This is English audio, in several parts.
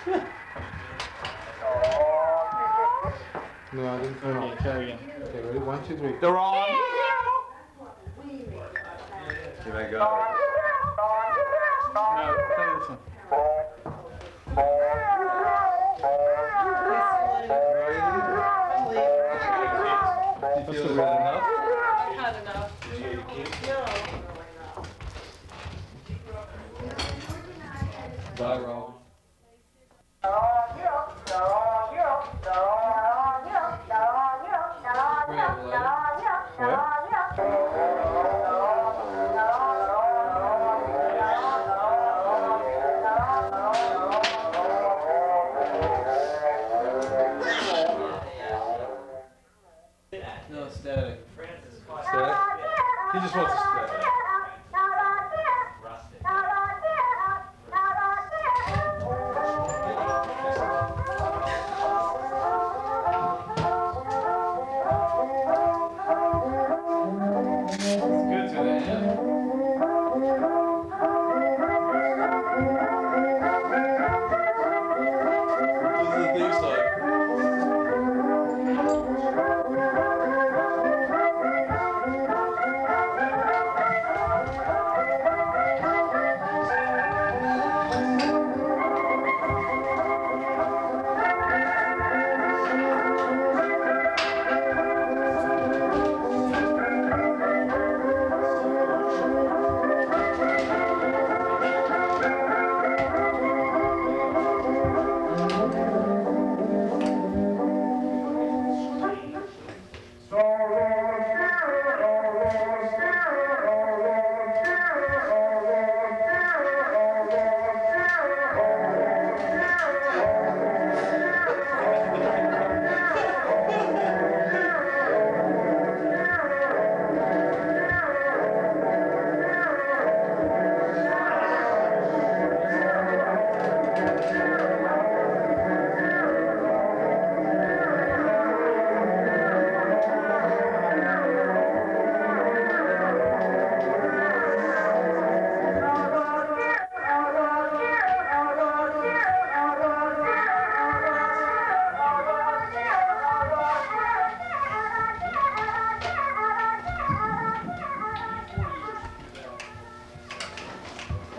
No, I didn't come Okay, up. try again. Okay, ready? 1, 2, 3. They're on. Here I go. No, play this one. You feel good enough? Not enough. Bye, Rob. No, static. Static? He just wants to static. Good to the end. This is the theme song.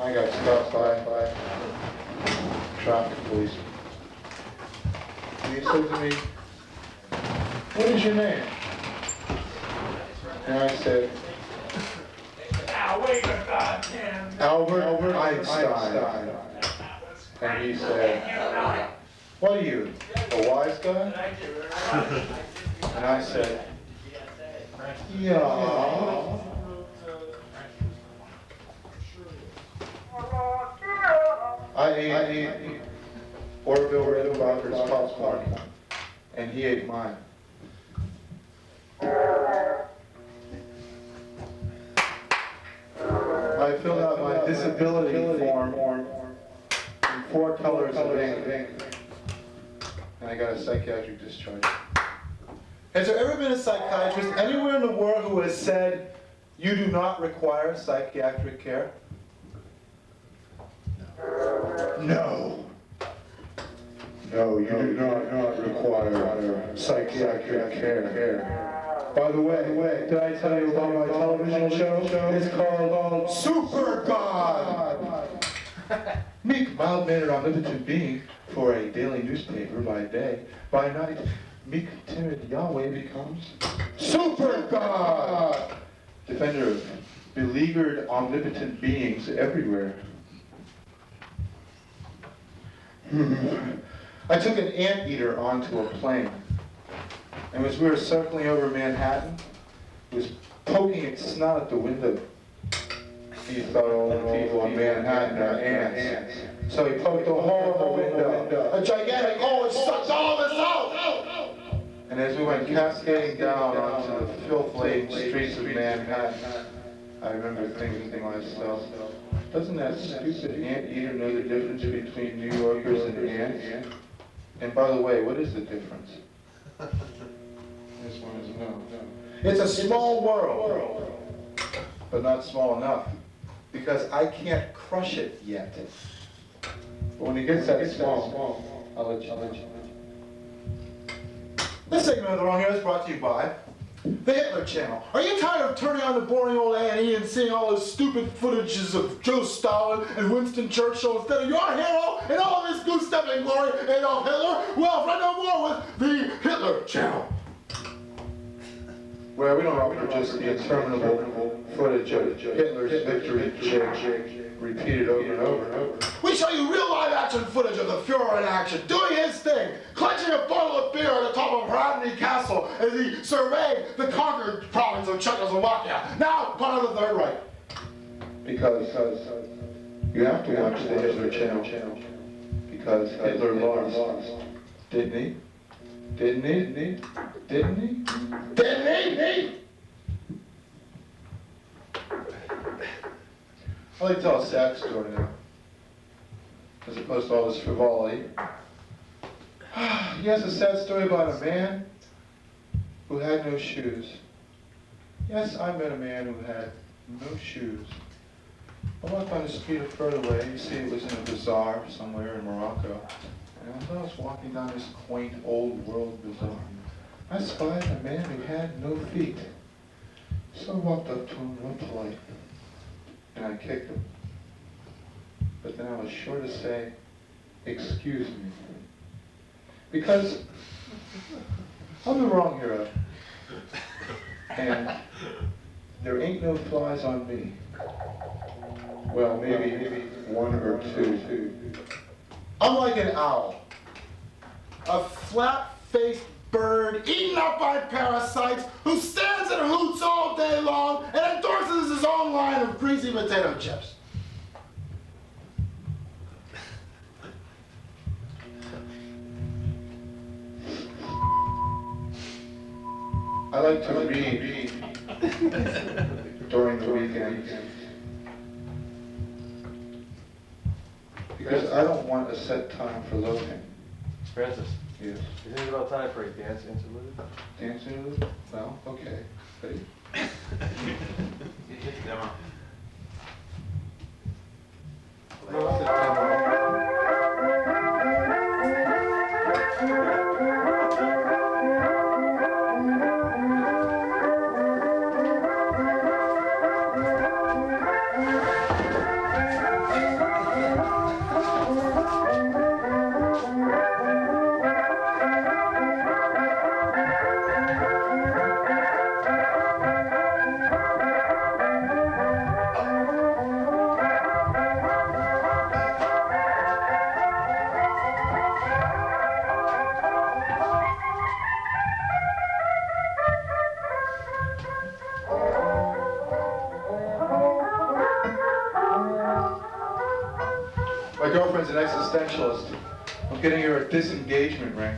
I got stopped by traffic police. And he said to me, "What is your name?" And I said, Albert Einstein. And he said, "What are you, a wise guy?" And I said, "Yeah." I ate Orville Redenbacher's popcorn, and he ate mine. I filled out my disability form in 4 colors of ink, and I got a psychiatric discharge. Has there ever been a psychiatrist anywhere in the world who has said, "You do not require psychiatric care"? No. No, you do not require psychiatric care. By the way, did I tell you about my television show? It's called Super God. Meek, mild-mannered, omnipotent being for a daily newspaper by day, by night, meek, timid Yahweh becomes Super God, defender of beleaguered, omnipotent beings everywhere. I took an anteater onto a plane, and as we were circling over Manhattan, it was poking its snout at the window. He thought all the people in Manhattan are ants. So he poked a hole in the window, a gigantic hole, and sucked all of us out! And as we went cascading down onto the filth-laden streets of Manhattan, I remember thinking to myself, doesn't that stupid anteater know the difference between New Yorkers and ants? And by the way, what is the difference? This one is no. It's a small world, but not small enough, because I can't crush it yet. But when he gets that small, I'll let you. This segment of The Wrong Hero is brought to you by the Hitler Channel. Are you tired of turning on the boring old A&E and seeing all those stupid footages of Joe Stalin and Winston Churchill instead of your hero and all of his goose-stepping glory, Adolf Hitler? Well, find out more with the Hitler Channel. Where we don't offer just the interminable footage of Hitler's victory jig repeated over and over and over. We show you real live action footage of the Fuhrer in action, doing his thing, clenching a bottle of beer at the top of Hradny Castle as he surveyed the conquered province of Czechoslovakia. Now, part of the Third Reich. Because you have to watch the Hitler Channel. Because Hitler lost. Didn't he? Didn't he? Didn't he? Didn't he? I'd like to tell a sad story now, as opposed to all this frivolity. Yes, a sad story about a man who had no shoes. Yes, I met a man who had no shoes. I walked on the street a further away. You see, it was in a bazaar somewhere in Morocco. And as I was walking down this quaint old world bazaar, I spied a man who had no feet. So I walked up to him real polite, and I kicked him. But then I was sure to say, "Excuse me." Because I'm the wrong hero. And there ain't no flies on me. Well, maybe one or two. I'm like an owl. A flat-faced bird eaten up by parasites who stands and hoots all day long and endorses his own line of greasy potato chips. I like to read during the weekends. Because I don't want a set time for loafing. Francis, Yes. you think about time for a dance interlude? Dancing a little? Well, okay. Ready? Demo. No, I said demo. My girlfriend's an existentialist. I'm getting her a disengagement ring.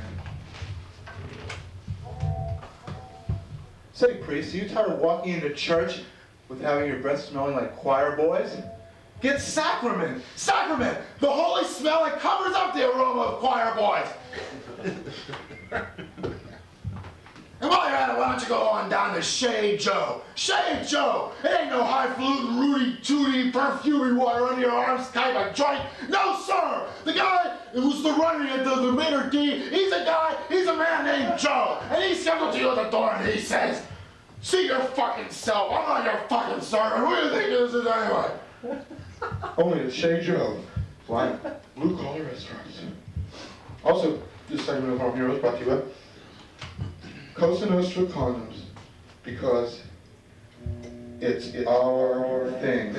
Say, priest, are you tired of walking into church with having your breath smelling like choir boys? Get sacrament! Sacrament! The holy smell that covers up the aroma of choir boys! And while you're at it, why don't you go on down to Shea Joe? Shea Joe! It ain't no highfalutin, Rudy-tooty, perfumey water under your arms kind of joint. No, sir! The guy who's the running at the maitre d', he's a man named Joe. And he comes up to you at the door and he says, "See your fucking self. I'm not your fucking servant. Who do you think this is anyway?" Only at Shea Joe. Black, blue-collar restaurants. Also, this segment of Home Heroes brought to you by Cosa Nostra condoms, because it's our thing.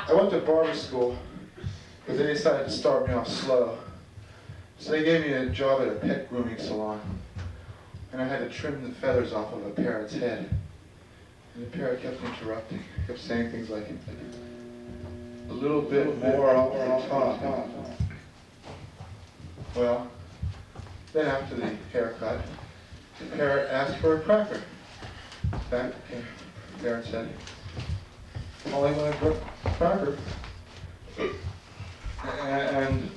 I went to barber school because they decided to start me off slow. So they gave me a job at a pet grooming salon. And I had to trim the feathers off of a parrot's head. And the parrot kept interrupting, kept saying things like, "A little bit more off the top." Well, then after the haircut, the parrot asked for a cracker. Back came the parrot said, "All I want is a cracker." And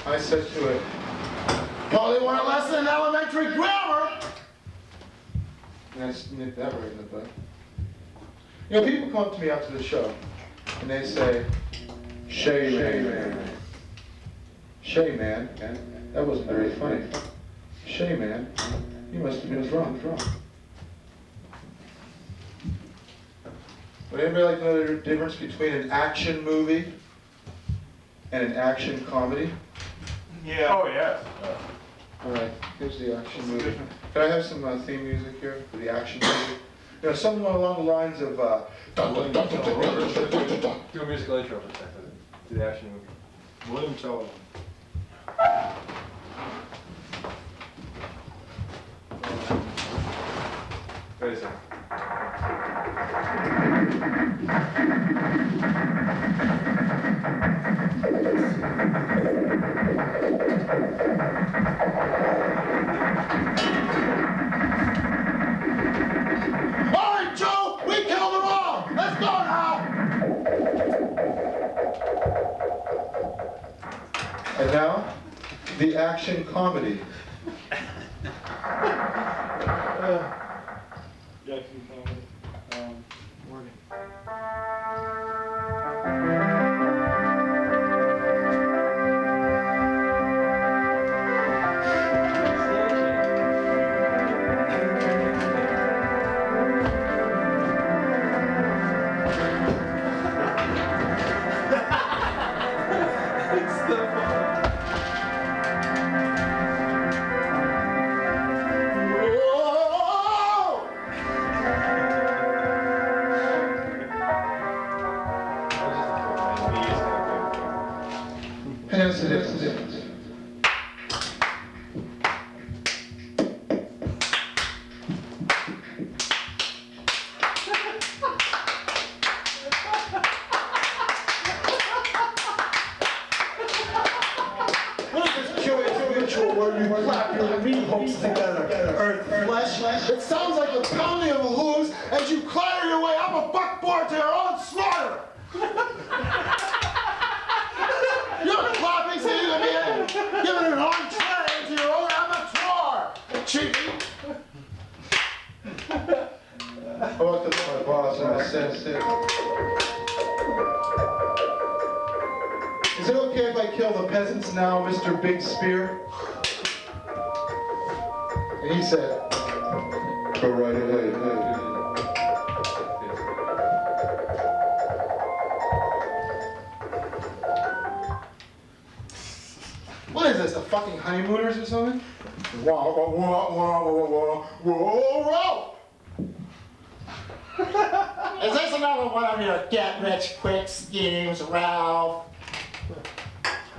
I said to it, Probably want a lesson in elementary grammar. And I snipped that right in the butt. You know, people come up to me after the show, and they say, Shay, man. Shay, man. That wasn't very funny. Shay, man. You must have been drunk. Would anybody like to know the difference between an action movie and an action comedy? Yeah. Oh, yes. All right, here's the action movie. Can I have some theme music here for the action movie? You know, something along the lines of, Do a musical intro for a second. To the action movie. William Tell. Wait a second. All right, Joe, we killed them all. Let's go now. And now, the action comedy. Jackson County. Morgan. Whoa! Hence it is. What is this curious ritual where you clap your meat holes together? Earth, flesh? It sounds like the pounding of hooves as you clatter your way up a buckboard to your own slaughter. You're clapping so you can be giving an entree to your own abattoir, Chiefy. I walked up to my boss and I said, is it okay if I kill the peasants now, Mr. Big Spear? And he said, go right ahead. What is this, the fucking honeymooners or something? Whoa, whoa, whoa, whoa, whoa, whoa, whoa! Is this another one of your get-rich-quick schemes, Ralph?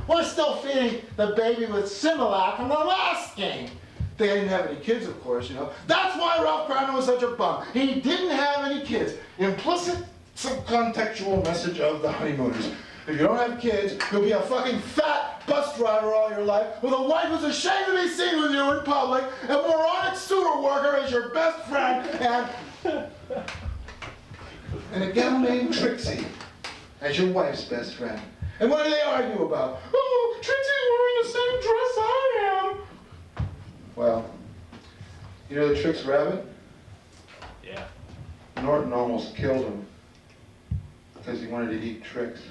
We're still feeding the baby with Similac from the last game. They didn't have any kids, of course, you know. That's why Ralph Kreiman was such a bum. He didn't have any kids. Implicit subcontextual message of the honeymooners. If you don't have kids, you'll be a fucking fat bus driver all your life with a wife who's ashamed to be seen with you in public, and a moronic sewer worker as your best friend, and a gal named Trixie as your wife's best friend. And what do they argue about? Oh, Trixie's wearing the same dress I am. Well, you know the Trix rabbit? Yeah. Norton almost killed him because he wanted to eat Trix.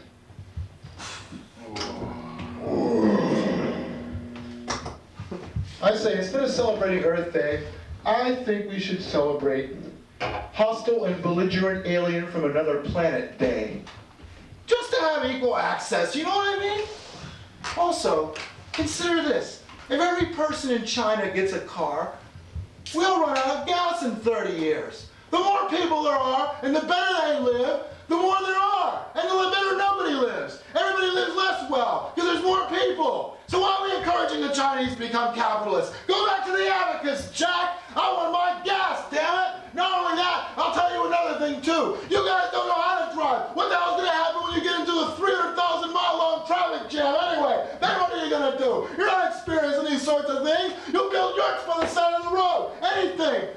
I say, instead of celebrating Earth Day, I think we should celebrate Hostile and Belligerent Alien from Another Planet Day. Just to have equal access, you know what I mean? Also, consider this. If every person in China gets a car, we'll run out of gas in 30 years. The more people there are, and the better they live, the more there are. And the better nobody lives. Everybody lives less well, because there's more people. So why are we encouraging the Chinese to become capitalists? Go back to the abacus, Jack. I want my gas, damn it. Not only that, I'll tell you another thing too. You guys don't know how to drive. What the hell's gonna happen when you get into a 300,000 mile long traffic jam anyway? Then what are you gonna do? You're not experienced in these sorts of things. You'll build yurts by the side of the road. Anything.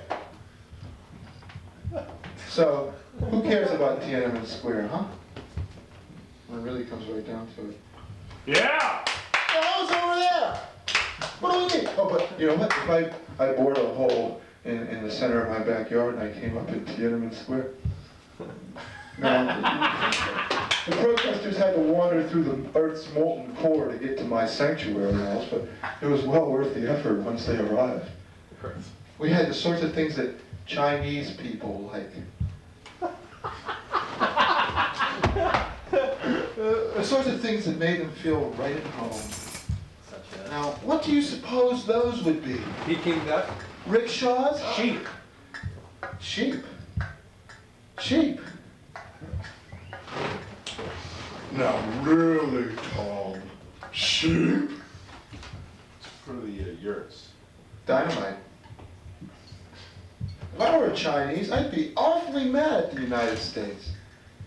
So, who cares about Tiananmen Square, huh? When it really comes right down to it. Yeah! The hell's over there? What do we need? Oh, but you know what? If I bored a hole in the center of my backyard, and I came up in Tiananmen Square. Now, the protesters had to wander through the Earth's molten core to get to my sanctuary house, but it was well worth the effort once they arrived. We had the sorts of things that Chinese people like. The sorts of things that made them feel right at home. Now, what do you suppose those would be? Peking duck? Rickshaws? Sheep. Sheep. Sheep. Now, really, Tom. Sheep? It's for the yurts. Dynamite. If I were a Chinese, I'd be awfully mad at the United States.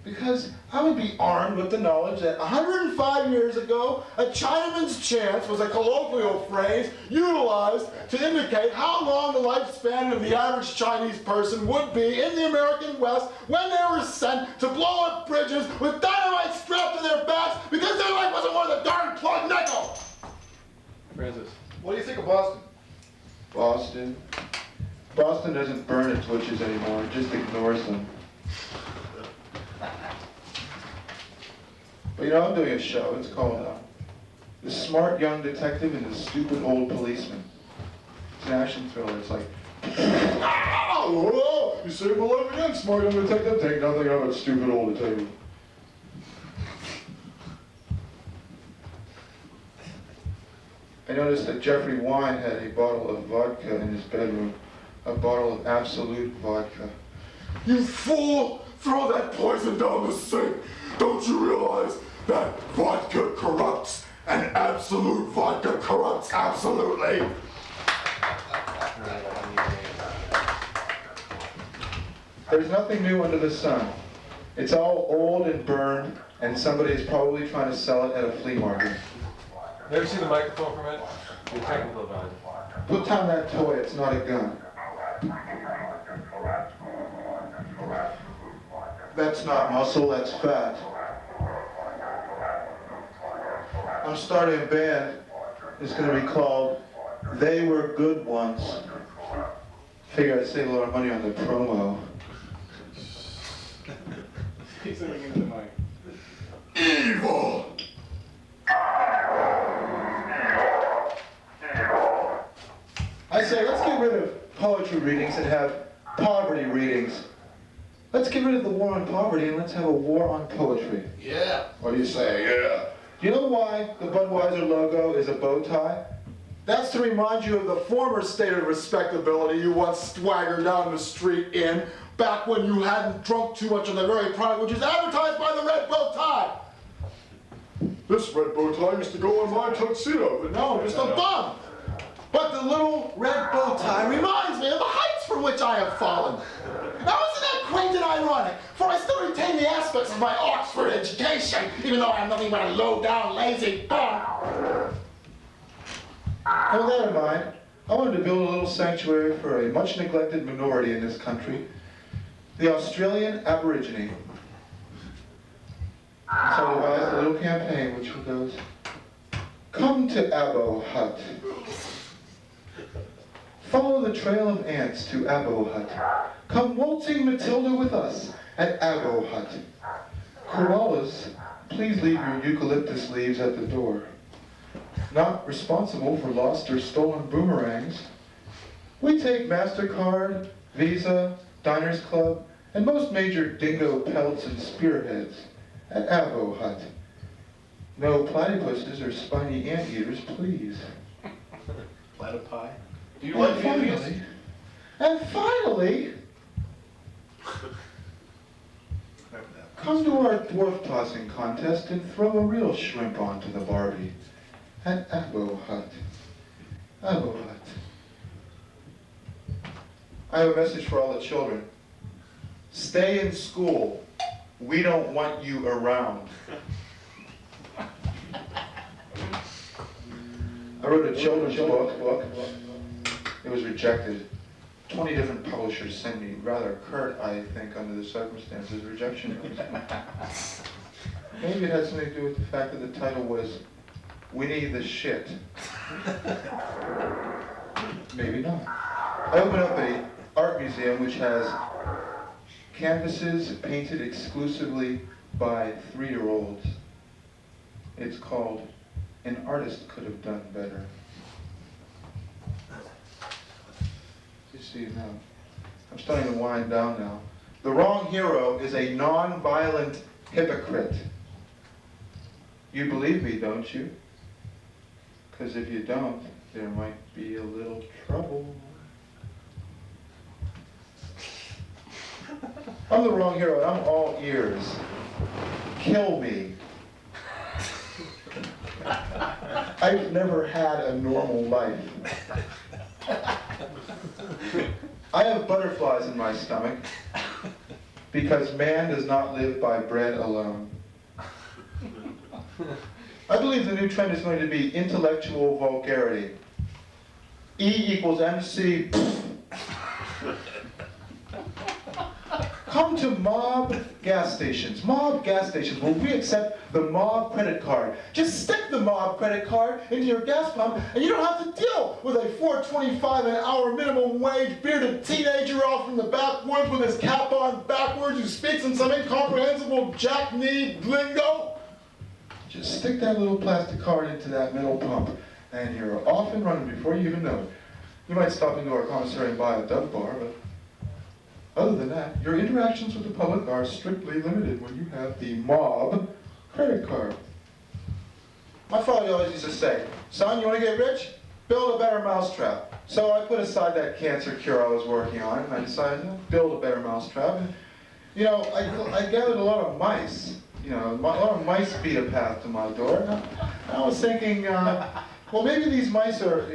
Because I would be armed with the knowledge that 105 years ago, a Chinaman's chance was a colloquial phrase utilized to indicate how long the lifespan of the average Chinese person would be in the American West when they were sent to blow up bridges with dynamite strapped to their backs because their life wasn't worth a darn plug nickel! Francis. What do you think of Boston? Boston. Boston doesn't burn its witches anymore, it just ignores them. But you know, I'm doing a show. It's called The Smart Young Detective and the Stupid Old Policeman. It's an action thriller. It's like, oh, you saved my life again, smart young detective. Take nothing of it, stupid old detective. I noticed that Jeffrey Wine had a bottle of vodka in his bedroom. A bottle of Absolute vodka. You fool! Throw that poison down the sink! Don't you realize that vodka corrupts and Absolute vodka corrupts absolutely? There's nothing new under the sun. It's all old and burned, and somebody is probably trying to sell it at a flea market. You ever seen the microphone from it? The technical about it. Put down that toy, it's not a gun. That's not muscle, that's fat. I'm starting a band. It's going to be called They Were Good Ones. Figure I'd save a lot of money on the promo. He's singing into the mic. Evil! I say, let's get rid of poetry readings and have poverty readings. Let's get rid of the war on poverty and let's have a war on poetry. Yeah. What do you say? Yeah. Do you know why the Budweiser logo is a bow tie? That's to remind you of the former state of respectability you once swaggered down the street in, back when you hadn't drunk too much on the very product which is advertised by the red bow tie. This red bow tie used to go on my tuxedo, but No, just a bum. But the little red bow tie reminds me of the heights from which I have fallen. Now isn't that quaint and ironic? For I still retain the aspects of my Oxford education, even though I am nothing but a low-down, lazy bum. And with that in mind, I wanted to build a little sanctuary for a much-neglected minority in this country, the Australian Aborigine. So I devised a little campaign which goes, come to Abo Hut. Follow the trail of ants to Abo Hut. Come waltzing Matilda with us at Abo Hut. Koalas, please leave your eucalyptus leaves at the door. Not responsible for lost or stolen boomerangs. We take MasterCard, Visa, Diners Club, and most major dingo pelts and spearheads at Abo Hut. No platypuses or spiny anteaters, please. Platypi. Do you like Indians? And finally, come to our dwarf tossing contest and throw a real shrimp onto the Barbie at Abo Hut. Abo Hut. I have a message for all the children. Stay in school. We don't want you around. I wrote a children's book. It was rejected. 20 different publishers sent me rather curt, I think, under the circumstances, rejection notes. Maybe it had something to do with the fact that the title was Winnie the Shit. Maybe not. I opened up an art museum which has canvases painted exclusively by 3-year-olds. It's called An Artist Could Have Done Better. You see now, I'm starting to wind down now. The wrong hero is a non-violent hypocrite. You believe me, don't you? Because if you don't, there might be a little trouble. I'm the wrong hero, and I'm all ears. Kill me. I've never had a normal life. I have butterflies in my stomach because man does not live by bread alone. I believe the new trend is going to be intellectual vulgarity. E equals MC. Come to mob gas stations where we accept the mob credit card. Just stick the mob credit card into your gas pump and you don't have to deal with a $4.25 an hour minimum wage bearded teenager off from the backwoods with his cap on backwards who speaks in some incomprehensible jack-knee lingo. Just stick that little plastic card into that metal pump and you're off and running before you even know it. You might stop into our commissary and buy a Dove bar, but other than that, your interactions with the public are strictly limited when you have the mob credit card. My father always used to say, son, you want to get rich? Build a better mousetrap. So I put aside that cancer cure I was working on, and I decided to build a better mousetrap. And, you know, I gathered a lot of mice. You know, a lot of mice beat a path to my door. And I was thinking, well, maybe these mice are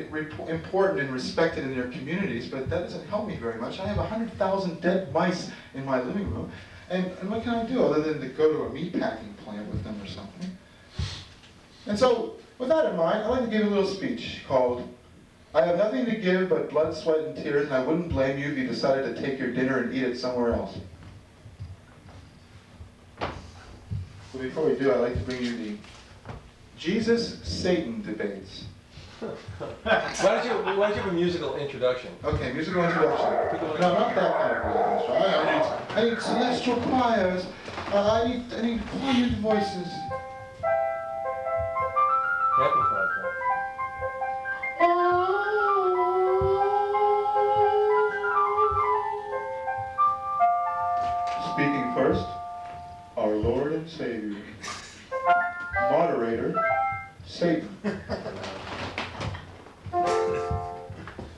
important and respected in their communities, but that doesn't help me very much. I have 100,000 dead mice in my living room, and what can I do other than to go to a meatpacking plant with them or something? And so, with that in mind, I'd like to give a little speech called, I have nothing to give but blood, sweat, and tears, and I wouldn't blame you if you decided to take your dinner and eat it somewhere else. But before we do, I'd like to bring you the Jesus-Satan debates. Why don't you have a musical introduction? Okay, musical introduction. No, not that kind of introduction. I need celestial choirs. I need poignant voices. Amplified. Speaking first, our Lord and Savior. Moderator, Satan.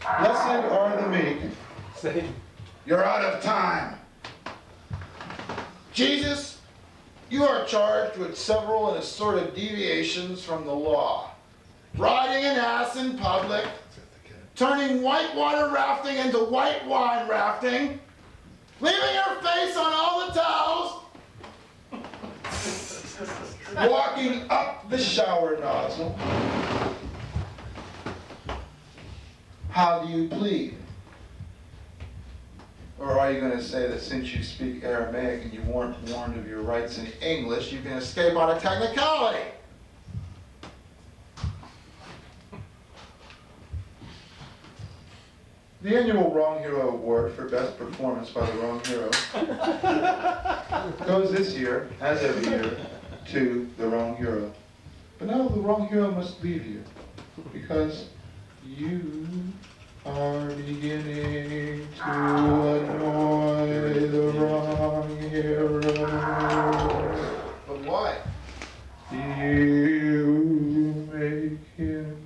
Blessed are the meek. Satan. You're out of time. Jesus, you are charged with several and assorted deviations from the law. Riding an ass in public, turning whitewater rafting into white wine rafting, leaving your face on all the towels, Walking up the shower nozzle. How do you plead? Or are you going to say that since you speak Aramaic and you weren't warned of your rights in English, you can escape on a technicality? The annual Wrong Hero Award for Best Performance by the Wrong Hero goes this year, as every year, to the Wrong Hero. But now the Wrong Hero must leave you, because you are beginning to annoy the Wrong Hero. but why? You make him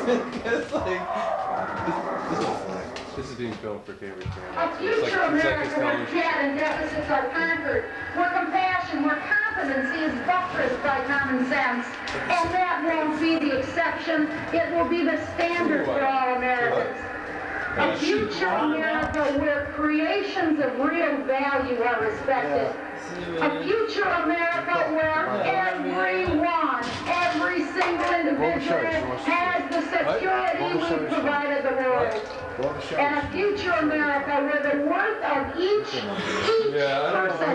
It's like, this is being filmed for cable channel. A future America where debt and deficits are conquered, where compassion, where competency is buttressed by common sense. And that won't be the exception, it will be the standard for all Americans. A future America where creations of real value are respected. A future America where everyone, every single individual has the security we provided the world. And a future America where the worth of each person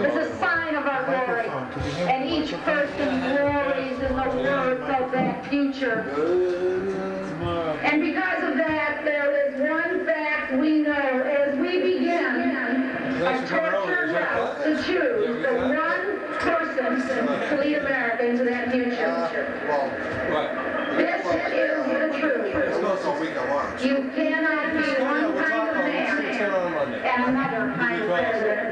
is a sign of our glory. And each person glories in the worth of that future. And because of that, there is one fact we know as we begin a tortured route to choose the one person to lead America into that future. This is the truth. You cannot be one kind of man and another kind of president.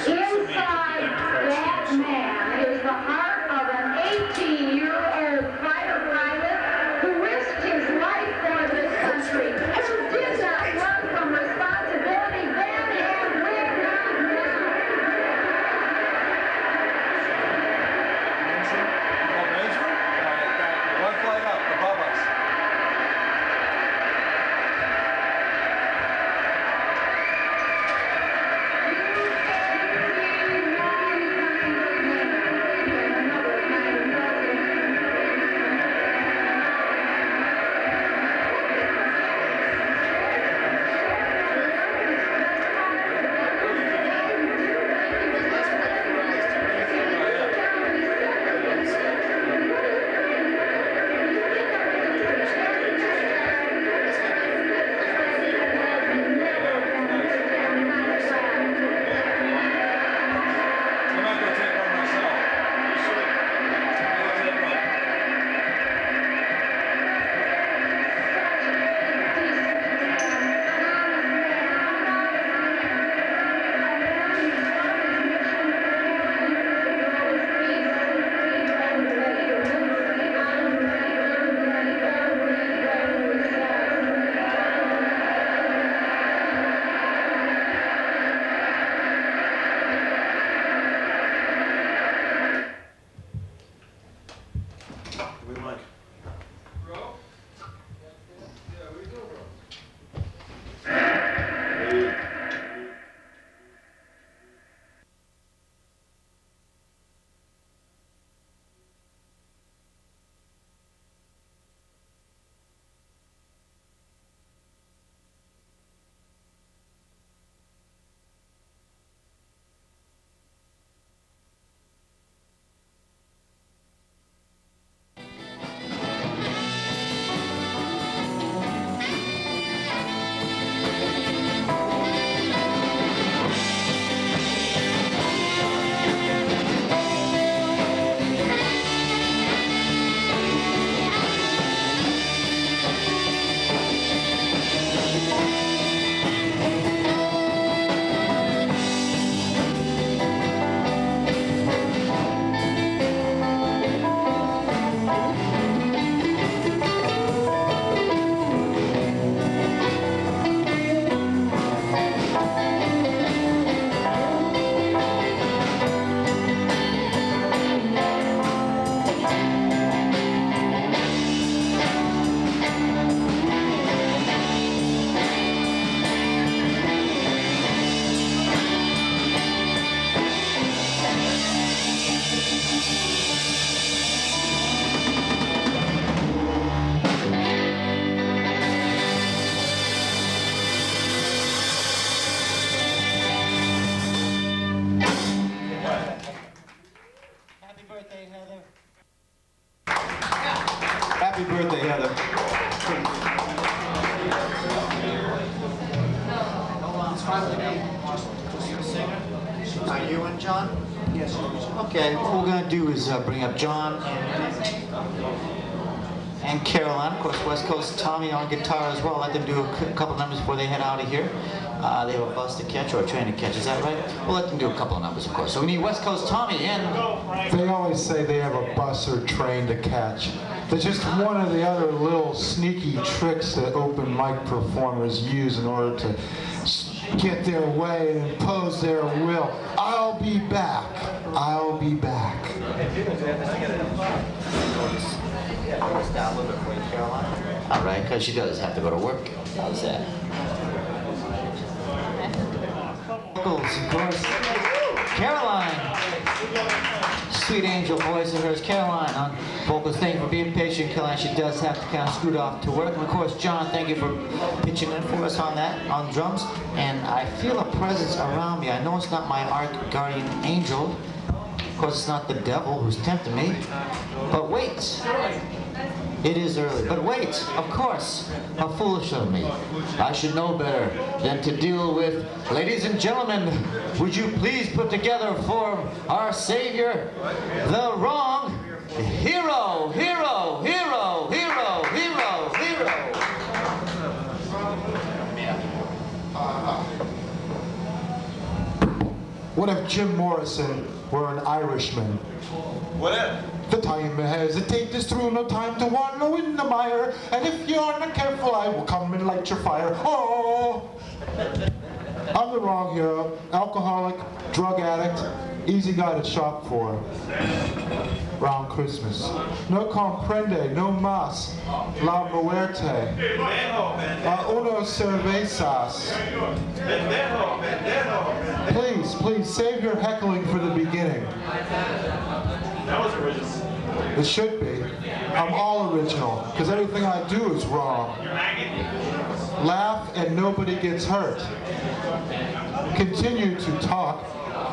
Inside that man is the heart of an 18-year-old fighter pilot who risked his life for this country, who did not run from responsibility then and will not now. One flight up above us. Happy birthday, Heather. Are you in, John? Yes. Okay, what we're going to do is bring up John and Caroline. Of course, West Coast Tommy on guitar as well. Let them do a couple numbers before they head out of here. They have a bus to catch or a train to catch, is that right? We'll let them do a couple of numbers, of course. So we need West Coast Tommy in. They always say they have a bus or train to catch. That's just one of the other little sneaky tricks that open mic performers use in order to get their way and impose their will. I'll be back. I'll be back. All right, because she does have to go to work. How's that? Vocals, of course. Caroline. Sweet angel voice of hers. Caroline on vocals. Thank you for being patient, Caroline. She does have to kind of scoot off to work. And of course, John, thank you for pitching in for us on that, on drums. And I feel a presence around me. I know it's not my guardian angel. Of course, it's not the devil who's tempting me. But wait. It is early, but wait, of course, how foolish of me. I should know better than to deal with, ladies and gentlemen, would you please put together for our Savior the wrong hero, hero, hero, hero, hero, hero. What if Jim Morrison were an Irishman? What if? The time to hesitate is through, no time to wallow in the mire. And if you're not careful, I will come and light your fire. Oh! I'm the wrong hero. Alcoholic, drug addict, easy guy to shop for. Round Christmas. No comprende, no mas, la muerte. Uno cervezas. Please, please, save your heckling for the beginning. That was original. It should be. I'm all original, because everything I do is wrong. Laugh and nobody gets hurt. Continue to talk.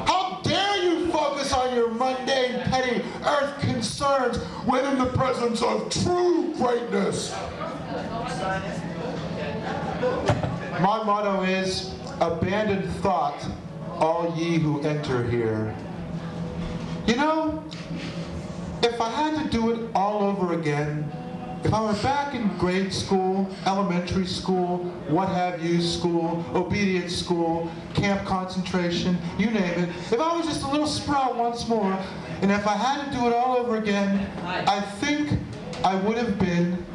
How dare you focus on your mundane, petty earth concerns when in the presence of true greatness? My motto is, abandon thought, all ye who enter here. You know, if I had to do it all over again, if I were back in grade school, elementary school, what have you school, obedience school, camp concentration, you name it, if I was just a little sprout once more, and if I had to do it all over again, I think I would have been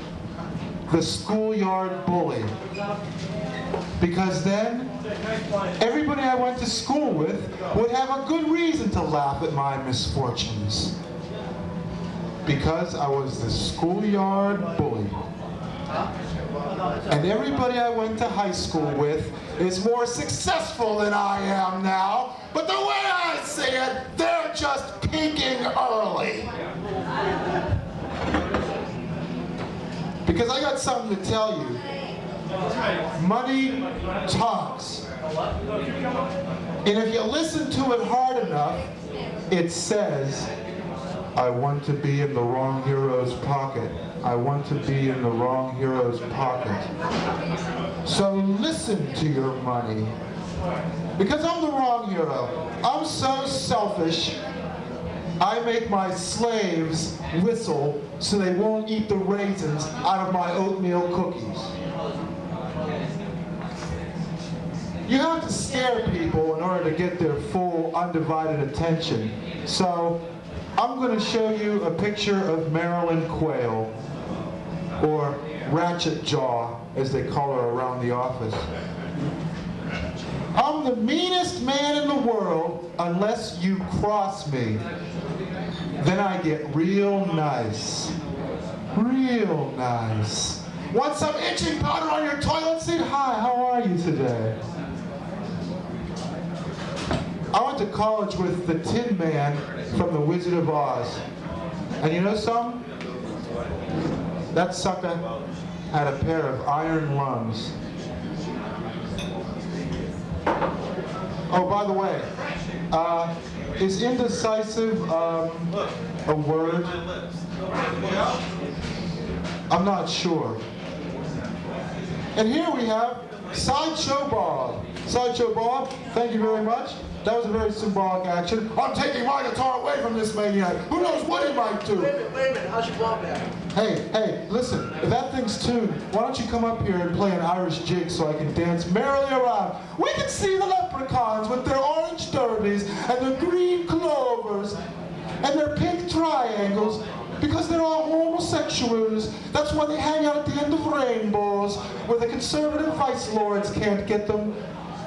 the schoolyard bully. Because then, everybody I went to school with would have a good reason to laugh at my misfortunes. Because I was the schoolyard bully. And everybody I went to high school with is more successful than I am now, but the way I see it, they're just peaking early. Because I got something to tell you. Money talks. And if you listen to it hard enough, it says, I want to be in the wrong hero's pocket. I want to be in the wrong hero's pocket. So listen to your money. Because I'm the wrong hero. I'm so selfish, I make my slaves whistle so they won't eat the raisins out of my oatmeal cookies. You have to scare people in order to get their full, undivided attention. So, I'm going to show you a picture of Marilyn Quayle, or Ratchet Jaw, as they call her around the office. I'm the meanest man in the world unless you cross me. Then I get real nice. Real nice. Want some itching powder on your toilet seat? Hi, how are you today? I went to college with the Tin Man from The Wizard of Oz. And you know something? That sucker had a pair of iron lungs. Oh, by the way, is indecisive a word? I'm not sure. And here we have Sideshow Bob. Sideshow Bob, thank you very much. That was a very symbolic action. I'm taking my guitar away from this maniac. Who knows what he might do? Wait a minute, how's your ball back? Hey, listen, if that thing's tuned, why don't you come up here and play an Irish jig so I can dance merrily around? We can see the leprechauns with their orange derbies and their green clovers and their pink triangles because they're all homosexuals. That's why they hang out at the end of rainbows where the conservative vice lords can't get them.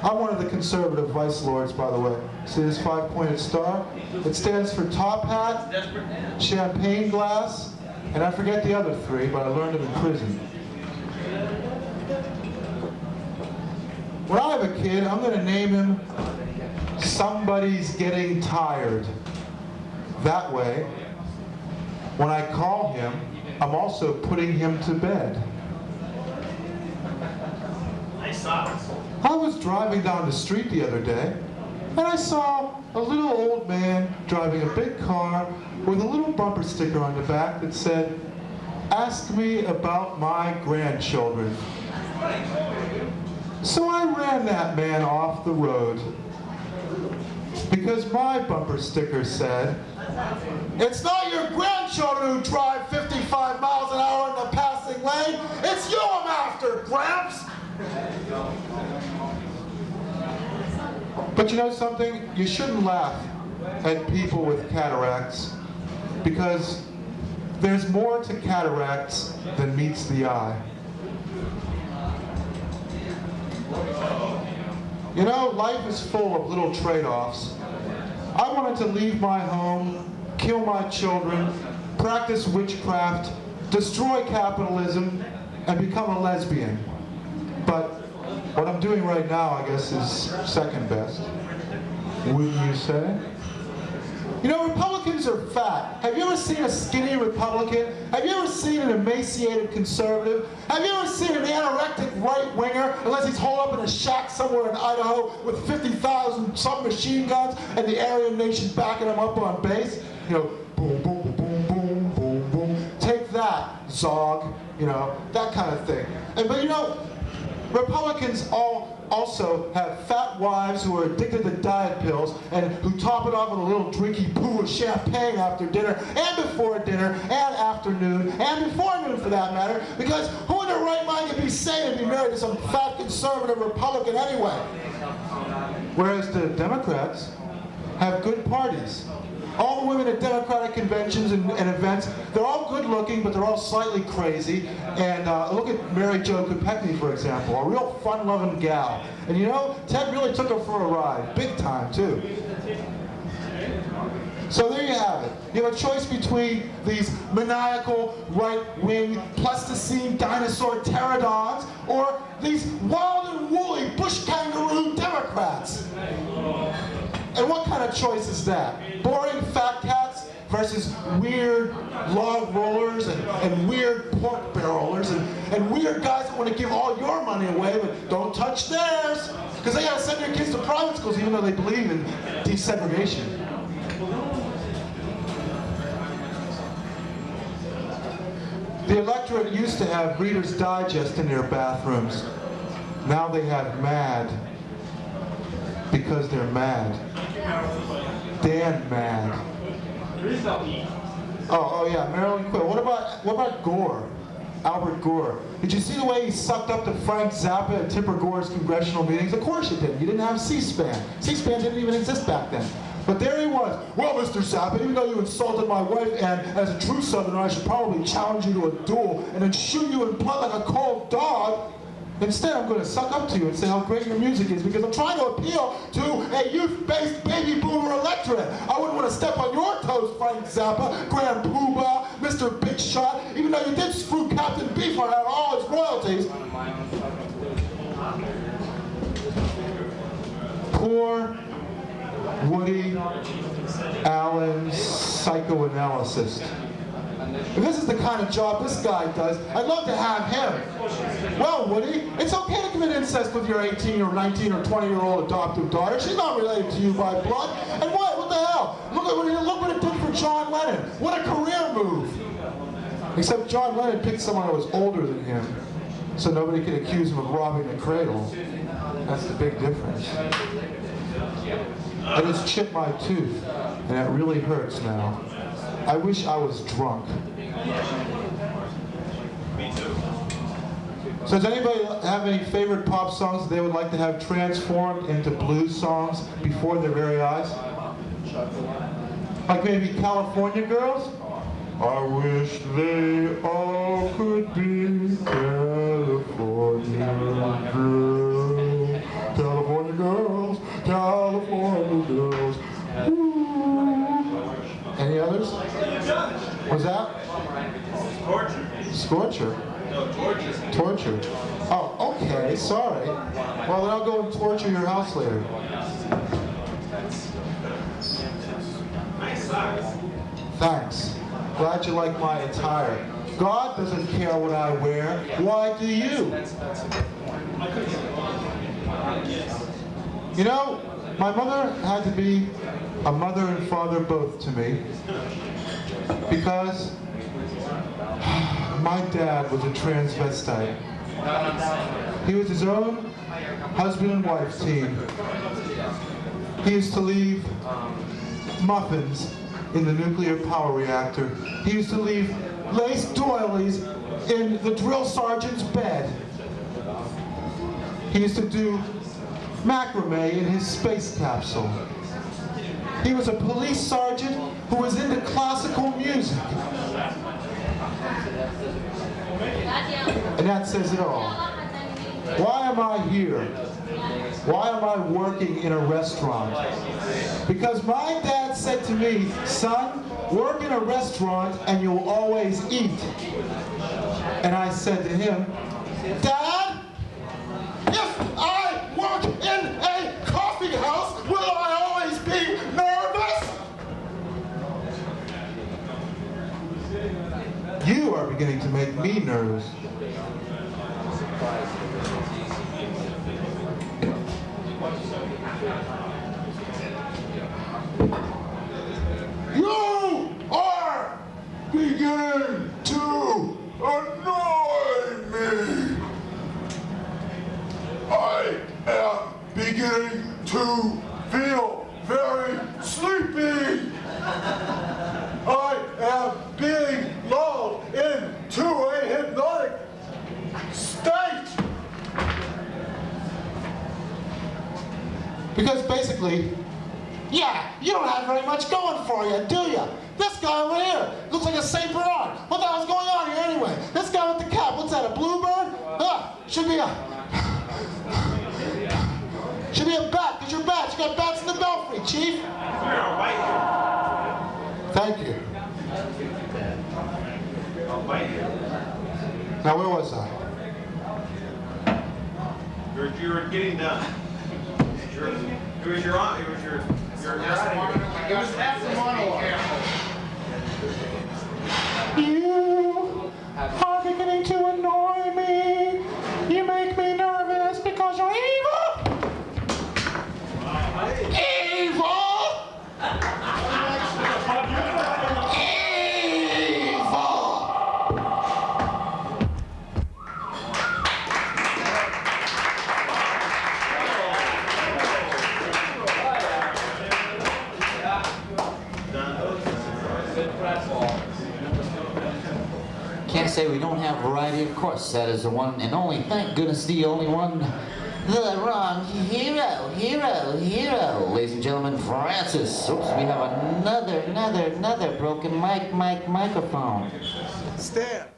I'm one of the conservative vice lords, by the way. See this 5-pointed star? It stands for top hat, champagne glass, and I forget the other 3, but I learned them in prison. When I have a kid, I'm going to name him Somebody's Getting Tired. That way, when I call him, I'm also putting him to bed. Nice socks. I was driving down the street the other day, and I saw a little old man driving a big car with a little bumper sticker on the back that said, "Ask me about my grandchildren." So I ran that man off the road because my bumper sticker said, "It's not your grandchildren who drive 55 miles an hour in the passing lane, it's you I'm after, Gramps!" But you know something? You shouldn't laugh at people with cataracts because there's more to cataracts than meets the eye. You know, life is full of little trade-offs. I wanted to leave my home, kill my children, practice witchcraft, destroy capitalism, and become a lesbian. But what I'm doing right now, I guess, is second best. Wouldn't you say? You know, Republicans are fat. Have you ever seen a skinny Republican? Have you ever seen an emaciated conservative? Have you ever seen an anorectic right-winger, unless he's holed up in a shack somewhere in Idaho with 50,000 submachine guns and the Aryan Nation backing him up on base? You know, boom, boom, boom, boom, boom, boom. Take that, Zog. You know, that kind of thing. But you know, Republicans also have fat wives who are addicted to diet pills and who top it off with a little drinky poo of champagne after dinner and before dinner and afternoon and before noon for that matter, because who in their right mind could be sane and be married to some fat conservative Republican anyway? Whereas the Democrats have good parties. All the women at Democratic conventions and events, they're all good looking, but they're all slightly crazy. And look at Mary Jo Kopechne, for example, a real fun-loving gal. And you know, Ted really took her for a ride, big time too. So there you have it. You have a choice between these maniacal, right-wing, Pleistocene dinosaur pterodons, or these wild and woolly bush kangaroo Democrats. And what kind of choice is that? Boring fat cats versus weird log rollers and weird pork barrelers and weird guys that want to give all your money away but don't touch theirs because they got to send their kids to private schools even though they believe in desegregation. The electorate used to have Reader's Digest in their bathrooms. Now they have Mad. Because they're mad. Dan Mad. Oh yeah, Marilyn Quill. What about Gore? Albert Gore. Did you see the way he sucked up to Frank Zappa at Tipper Gore's congressional meetings? Of course you didn't. You didn't have C-SPAN. C-SPAN didn't even exist back then. But there he was. Well, Mr. Zappa, even though you insulted my wife, and as a true Southerner, I should probably challenge you to a duel and then shoot you in blood like a cold dog. Instead, I'm going to suck up to you and say how great your music is because I'm trying to appeal to a youth-based baby boomer electorate. I wouldn't want to step on your toes, Frank Zappa, Grand Poobah, Mr. Big Shot, even though you did screw Captain Beefheart out of all his royalties. Poor Woody Allen psychoanalyst. If this is the kind of job this guy does, I'd love to have him. Well, Woody, it's okay to commit incest with your 18 or 19 or 20-year-old adoptive daughter. She's not related to you by blood. And what the hell? Look what it did for John Lennon. What a career move. Except John Lennon picked someone who was older than him, so nobody could accuse him of robbing the cradle. That's the big difference. I just chipped my tooth, and it really hurts now. I wish I was drunk. Me too. So does anybody have any favorite pop songs that they would like to have transformed into blues songs before their very eyes? Like maybe California Girls? I wish they all could be California girls. California girls, California girls. Ooh. Any others? What's that? Torture. Scorcher? No, torture. Torture. Oh, okay, sorry. Well, then I'll go and torture your house later. Nice socks. Thanks. Glad you like my attire. God doesn't care what I wear. Why do you? You know, my mother had to be a mother and father both to me because my dad was a transvestite. He was his own husband and wife team. He used to leave muffins in the nuclear power reactor. He used to leave lace doilies in the drill sergeant's bed. He used to do macrame in his space capsule. He was a police sergeant who was into classical music. And that says it all. Why am I here? Why am I working in a restaurant? Because my dad said to me, son, work in a restaurant and you'll always eat. And I said to him, Dad, if I work in a coffee house, will I always be nervous? You are beginning to make me nervous. You are beginning to annoy me. I am beginning to feel very sleepy. I am being lulled into a hypnotic state. Because basically, yeah, you don't have very much going for you, do you? This guy over here looks like a Saint Bernard. What the hell's going on here anyway? This guy with the cap, what's that, a bluebird? Should be a bat, because you're bats. You got bats in the belfry, Chief. You're a white Thank you. Now, where was I? You were getting done. It was your aunt. It was your It was half the monologue. You are beginning to annoy me. You make me nervous because you're evil. Evil! Can't say we don't have variety, of course. That is the one and only, thank goodness, the only one. The wrong hero. Ladies and gentlemen, Francis. Oops, we have another broken microphone. Stand.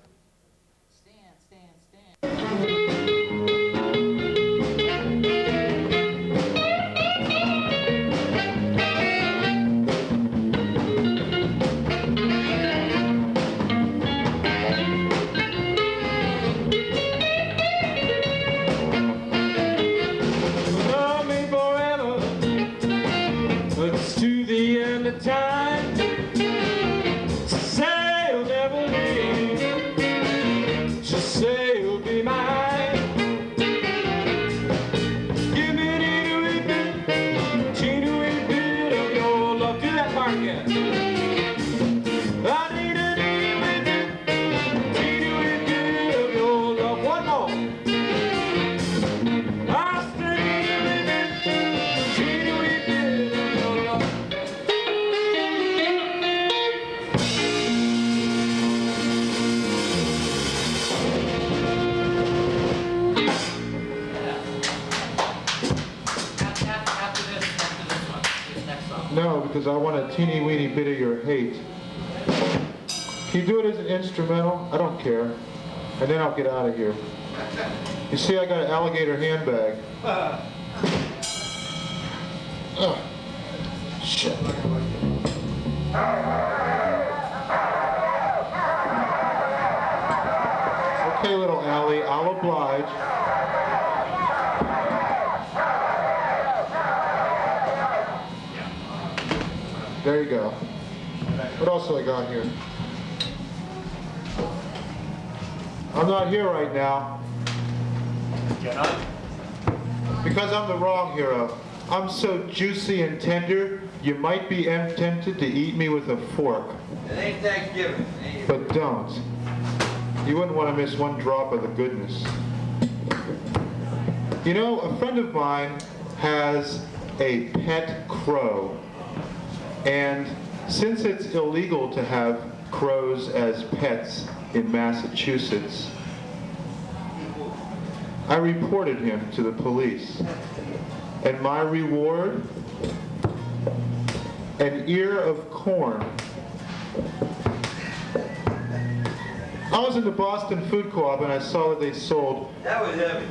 One more. No, because I want a teeny weeny bit of your hate. Can you do it as an instrumental? I don't care. And then I'll get out of here. You see, I got an alligator handbag. Ugh. Shit. Okay, little Allie, I'll oblige. There you go. What else do I got here? I'm not here right now. You're not? Because I'm the wrong hero. I'm so juicy and tender, you might be tempted to eat me with a fork. It ain't Thanksgiving. But don't. You wouldn't want to miss one drop of the goodness. You know, a friend of mine has a pet crow. And since it's illegal to have crows as pets in Massachusetts, I reported him to the police. And my reward? An ear of corn. I was in the Boston Food Co-op and I saw that they sold... That was heavy.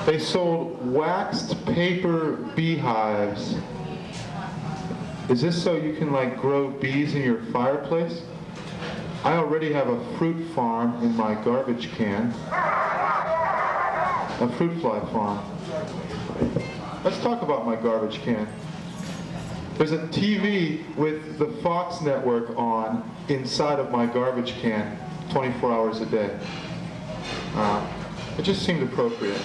They sold waxed paper beehives. Is this so you can like grow bees in your fireplace? I already have a fruit farm in my garbage can. A fruit fly farm. Let's talk about my garbage can. There's a TV with the Fox network on inside of my garbage can 24 hours a day. It just seemed appropriate.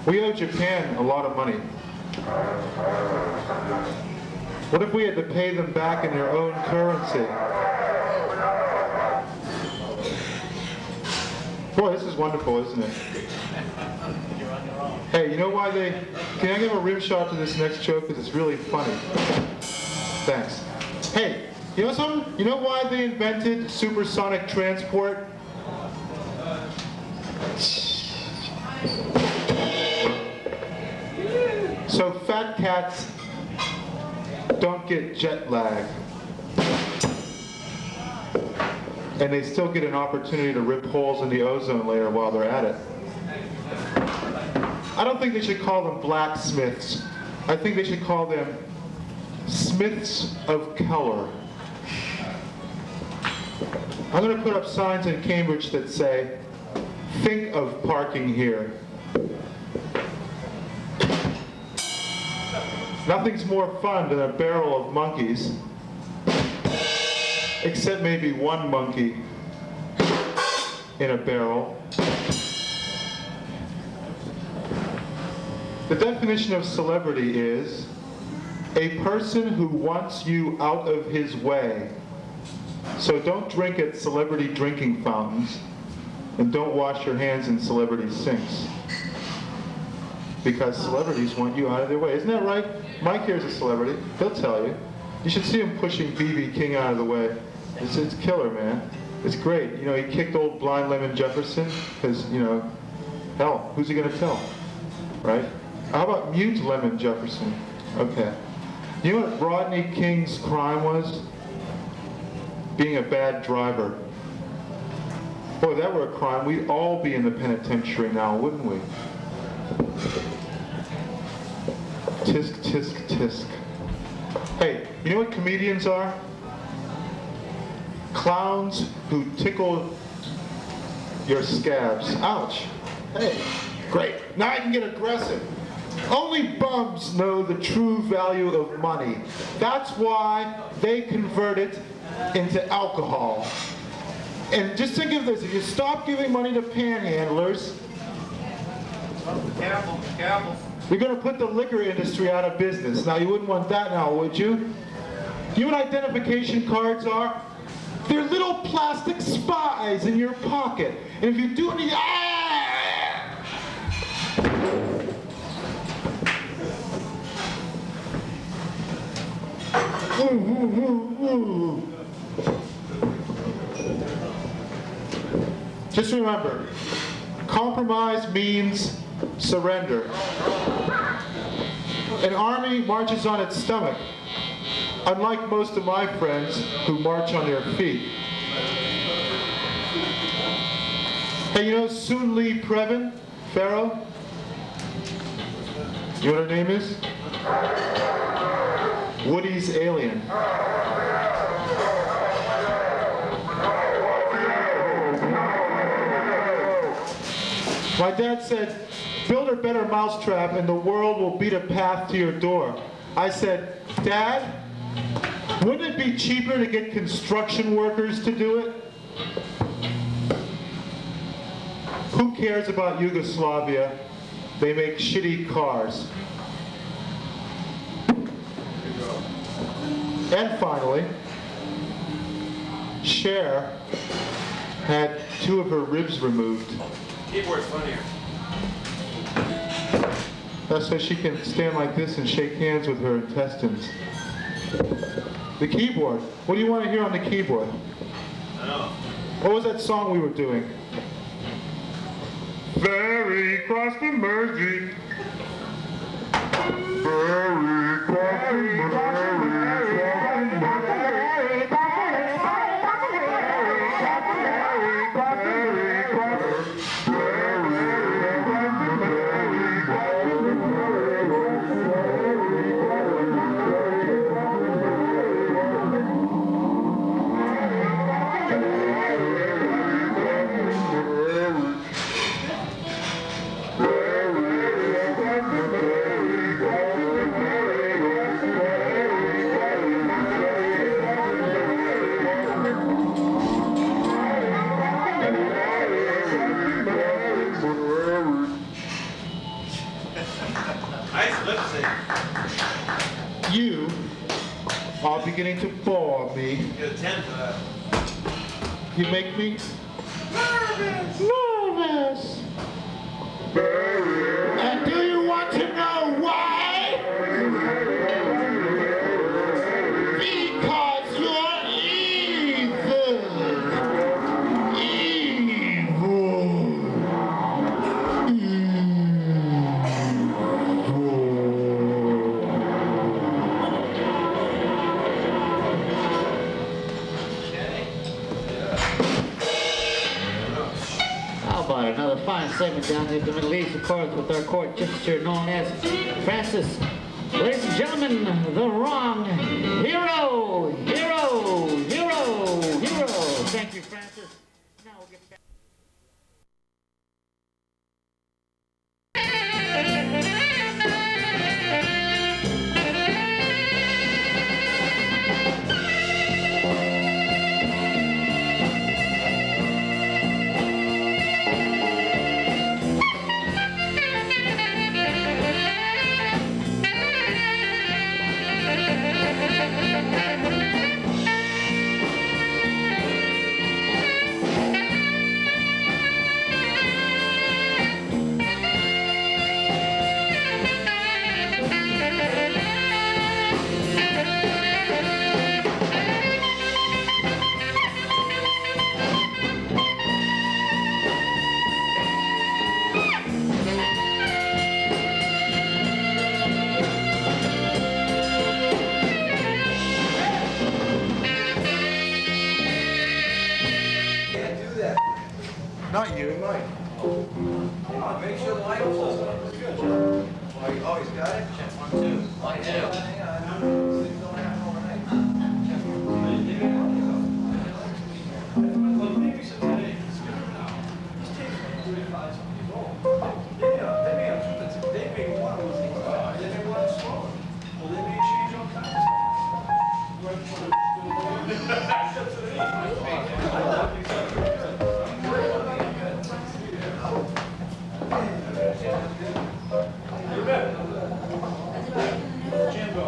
We owe Japan a lot of money. What if we had to pay them back in their own currency? Boy, this is wonderful, isn't it? Hey, you know why they... Can I give a rim shot to this next joke? Because it's really funny. Thanks. Hey, you know something? You know why they invented supersonic transport? So fat cats don't get jet lag. And they still get an opportunity to rip holes in the ozone layer while they're at it. I don't think they should call them blacksmiths. I think they should call them Smiths of Color. I'm going to put up signs in Cambridge that say, think of parking here. Nothing's more fun than a barrel of monkeys. Except maybe one monkey in a barrel. The definition of celebrity is a person who wants you out of his way. So don't drink at celebrity drinking fountains, and don't wash your hands in celebrity sinks. Because celebrities want you out of their way. Isn't that right? Mike here is a celebrity. He'll tell you. You should see him pushing B.B. King out of the way. It's killer, man. It's great. You know, he kicked old blind Lemon Jefferson because, you know, hell, who's he going to tell? Right? How about mute Lemon Jefferson? Okay. You know what Rodney King's crime was? Being a bad driver. Boy, if that were a crime, we'd all be in the penitentiary now, wouldn't we? Tisk, tisk, tisk. Hey, you know what comedians are? Clowns who tickle your scabs. Ouch. Hey, great. Now I can get aggressive. Only bums know the true value of money. That's why they convert it into alcohol. And just think of this, if you stop giving money to panhandlers, Careful, careful. you're going to put the liquor industry out of business. Now, you wouldn't want that now, would you? You know what identification cards are? They're little plastic spies in your pocket. And if you do any... Just remember, compromise means surrender. An army marches on its stomach, unlike most of my friends who march on their feet. Hey, you know Soon Lee Previn, Pharaoh? You know what her name is? Woody's alien. My dad said, build a better mousetrap and the world will beat a path to your door. I said, Dad, wouldn't it be cheaper to get construction workers to do it? Who cares about Yugoslavia? They make shitty cars. And finally, Cher had 2 of her ribs removed. Keyboard's funnier. That's so she can stand like this and shake hands with her intestines. The keyboard. What do you want to hear on the keyboard? I know. What was that song we were doing? Ferry cross the Mersey. Ferry cross the Mersey. You are beginning to bore me. Get a 10 for that. You make me nervous. And do you want to know why? Because you're evil. Another fine segment down there in the Middle East, of course, with our court gesture known as Francis. Ladies and gentlemen, the wrong hero, hero, hero, hero. Thank you, Francis. Now we'll get back. Not you, Mike. Come on, make sure the light goes up. It's good. Oh, he's got it? Check 1, 2. I do. Hang on. Things don't happen overnight. Well, maybe some today. It's good now. He's taking 35 years old. They may want to think about it. They may want to slow it. Well, they may change all kinds of stuff. Jimbo.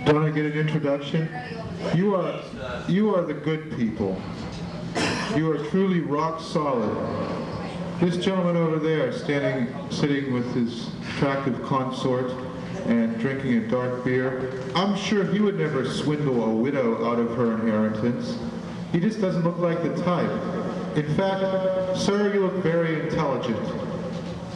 Don't I get an introduction? You are the good people. You are truly rock solid. This gentleman over there, sitting with his attractive consort and drinking a dark beer, I'm sure he would never swindle a widow out of her inheritance. He just doesn't look like the type. In fact, sir, you look very intelligent.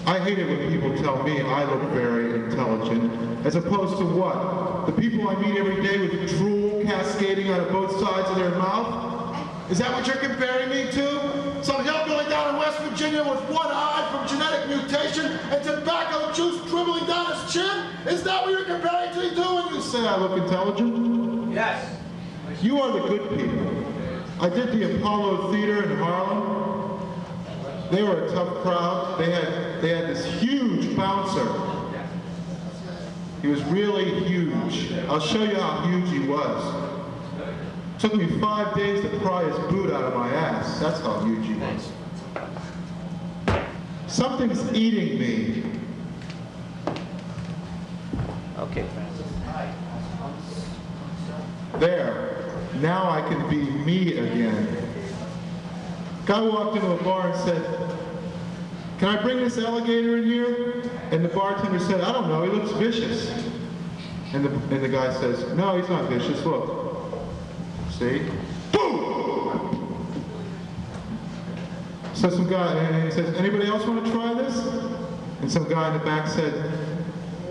I hate it when people tell me I look very intelligent, as opposed to what? The people I meet every day with drool cascading out of both sides of their mouth? Is that what you're comparing me to? Some hillbilly down in West Virginia with one eye from genetic mutation and tobacco juice dribbling down his chin? Is that what you're comparing me to when you say I look intelligent? Yes. You are the good people. I did the Apollo Theater in Harlem. They were a tough crowd. They had this huge bouncer. He was really huge. I'll show you how huge he was. Took me 5 days to pry his boot out of my ass. That's how huge he was. Something's eating me. Okay, Francis. There. Now I can be me again. Guy walked into a bar and said, "Can I bring this alligator in here?" And the bartender said, "I don't know, he looks vicious." And the guy says, "No, he's not vicious, look. See?" Boom! So some guy, and he says, "Anybody else want to try this?" And some guy in the back said,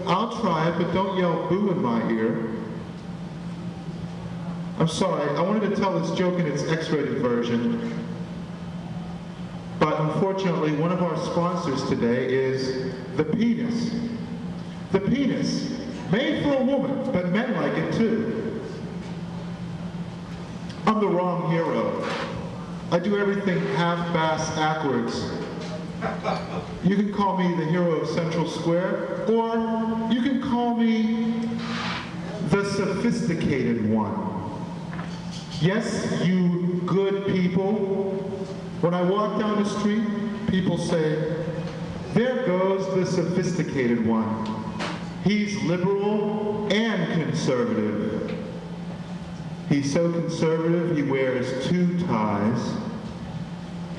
"I'll try it, but don't yell boo in my ear." I'm sorry, I wanted to tell this joke in its X-rated version. But unfortunately, one of our sponsors today is the penis. The penis, made for a woman, but men like it too. I'm the wrong hero. I do everything half-bass backwards. You can call me the hero of Central Square, or you can call me the sophisticated one. Yes, you good people. When I walk down the street, people say, "There goes the sophisticated one. He's liberal and conservative. He's so conservative, he wears 2 ties.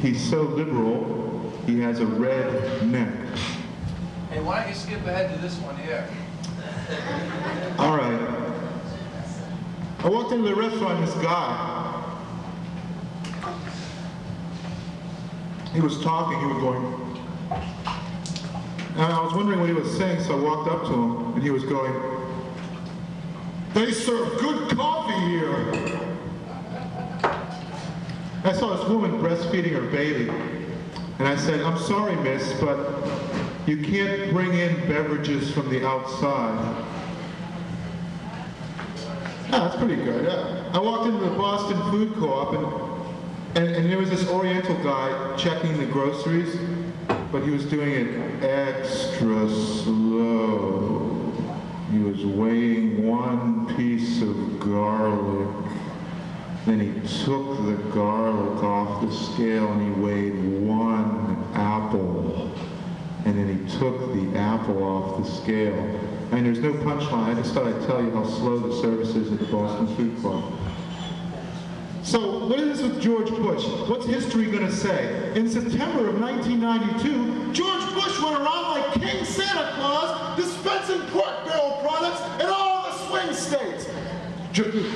He's so liberal, he has a red neck." Hey, why don't you skip ahead to this one here? All right. I walked into the restaurant, and this guy, he was talking, he was going, and I was wondering what he was saying, so I walked up to him, and he was going, "They serve good coffee here." I saw this woman breastfeeding her baby, and I said, "I'm sorry, miss, but you can't bring in beverages from the outside." Yeah, that's pretty good, yeah. I walked into the Boston Food Co-op, and there was this Oriental guy checking the groceries, but he was doing it extra slow. He was weighing 1 piece of garlic. Then he took the garlic off the scale and he weighed 1 apple. And then he took the apple off the scale. And there's no punchline. I just thought I'd tell you how slow the service is at the Boston Food Club. So, what is this with George Bush? What's history going to say? In September of 1992, George Bush went around like King Santa Claus, dispensing pork barrel products in all the swing states.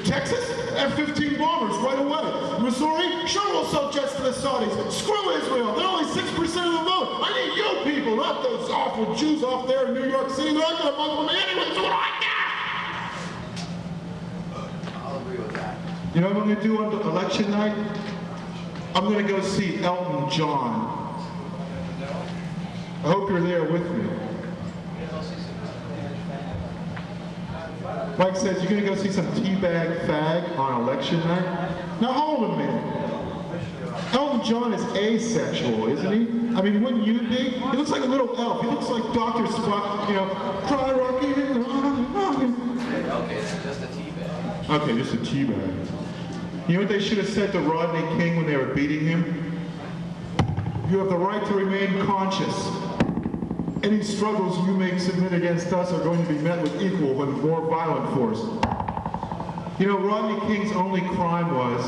Texas? F-15 bombers right away. Missouri? Sure, we'll sell jets to the Saudis. Screw Israel. They're only 6% of the vote. I need you people, not those awful Jews off there in New York City. They're not going to vote for me anyway, so what do I get? I'll agree with that. You know what I'm going to do on election night? I'm going to go see Elton John. I hope you're there with me. Mike says, "You're going to go see some teabag fag on election night?" Now hold a minute. Elton John is asexual, isn't he? I mean, wouldn't you be? He looks like a little elf. He looks like Dr. Spock, you know, cry Rocky. Okay, it's just a tea bag. Okay, just a teabag. You know what they should have said to Rodney King when they were beating him? "You have the right to remain conscious. Any struggles you may submit against us are going to be met with equal and more violent force." You know, Rodney King's only crime was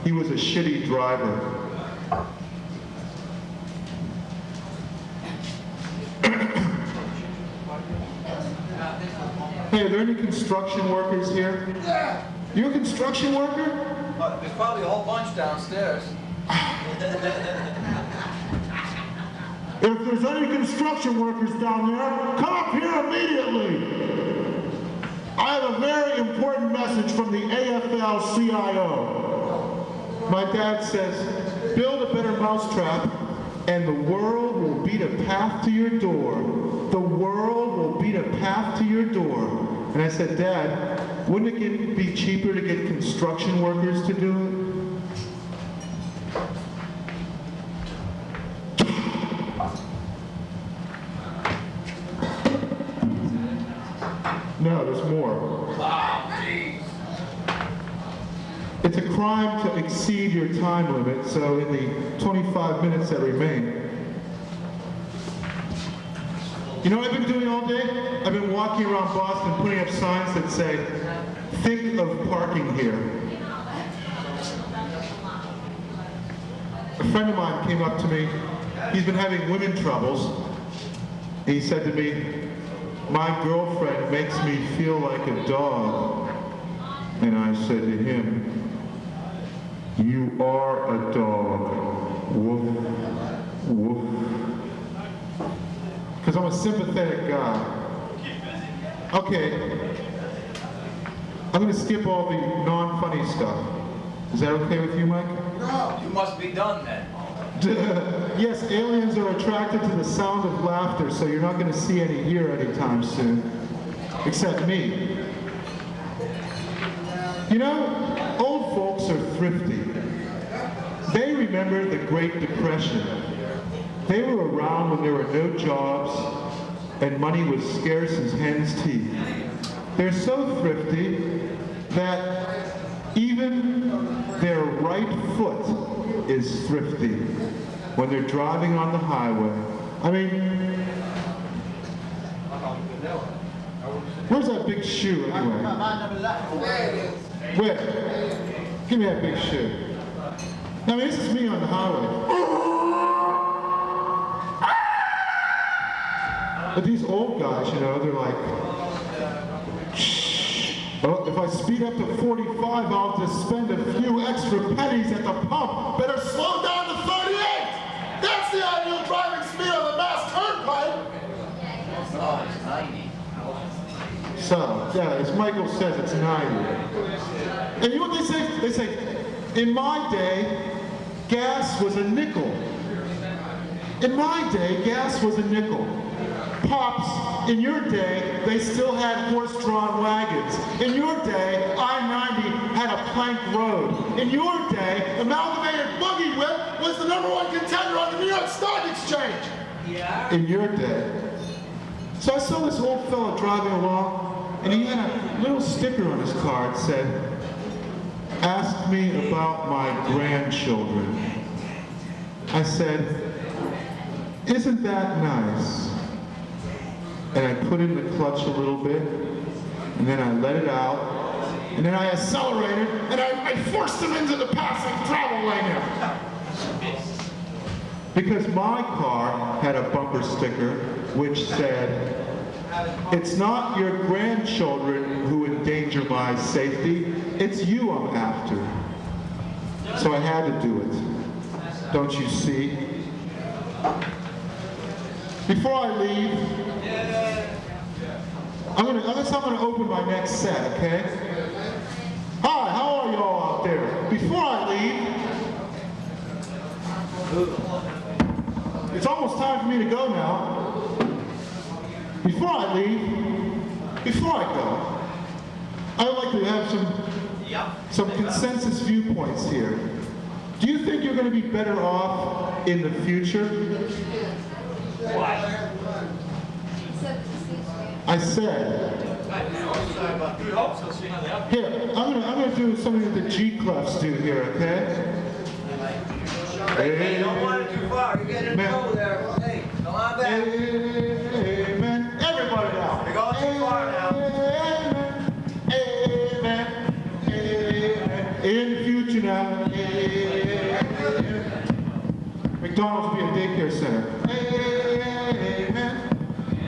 he was a shitty driver. Hey, are there any construction workers here? Yeah. You a construction worker? There's probably a whole bunch downstairs. If there's any construction workers down there, come up here immediately. I have a very important message from the AFL-CIO. My dad says, build a better mousetrap and the world will beat a path to your door. The world will beat a path to your door. And I said, Dad, wouldn't it be cheaper to get construction workers to do it? No, there's more. Wow, jeez. It's a crime to exceed your time limit, so in the 25 minutes that remain. You know what I've been doing all day? I've been walking around Boston putting up signs that say, think of parking here. A friend of mine came up to me. He's been having women troubles. He said to me, my girlfriend makes me feel like a dog. And I said to him, you are a dog. Woof, woof. Because I'm a sympathetic guy. Okay. I'm going to skip all the non-funny stuff. Is that okay with you, Mike? No, you must be done then. Yes, aliens are attracted to the sound of laughter, so you're not going to see any here anytime soon. Except me. You know, old folks are thrifty. They remember the Great Depression. They were around when there were no jobs and money was scarce as hen's teeth. They're so thrifty that even their right foot is thrifty when they're driving on the highway. I mean, where's that big shoe anyway? Where? Give me that big shoe. I mean, this is me on the highway. But these old guys, you know, they're like, well, if I speed up to 45, I'll just spend a few extra pennies at the pump. Better slow down to 38! That's the ideal driving speed on the Mass Turnpike! Oh, it's 90. So, yeah, as Michael says, it's 90. And you know what they say? They say, in my day, gas was a nickel. In my day, gas was a nickel. Pops, in your day, they still had horse-drawn wagons. In your day, I-90 had a plank road. In your day, Amalgamated Boogie Whip was the #1 contender on the New York Stock Exchange! Yeah? in your day. So I saw this old fella driving along, and he had a little sticker on his car that said, ask me about my grandchildren. I said, isn't that nice? And I put in the clutch a little bit, and then I let it out, and then I accelerated, and I forced him into the passing travel lane. Because my car had a bumper sticker which said, it's not your grandchildren who endanger my safety, it's you I'm after. So I had to do it. Don't you see? Before I leave, I'm gonna open my next set, okay? Hi, how are you all out there? Before I leave, it's almost time for me to go now. Before I leave, before I go, I'd like to have some consensus viewpoints here. Do you think you're going to be better off in the future? I said. Here, I'm gonna do something that the G clefs do here, okay? Hey, don't want it too far. You're getting over there. Hey, come on back. Amen. Everybody now. You're going too far now. Amen. Amen.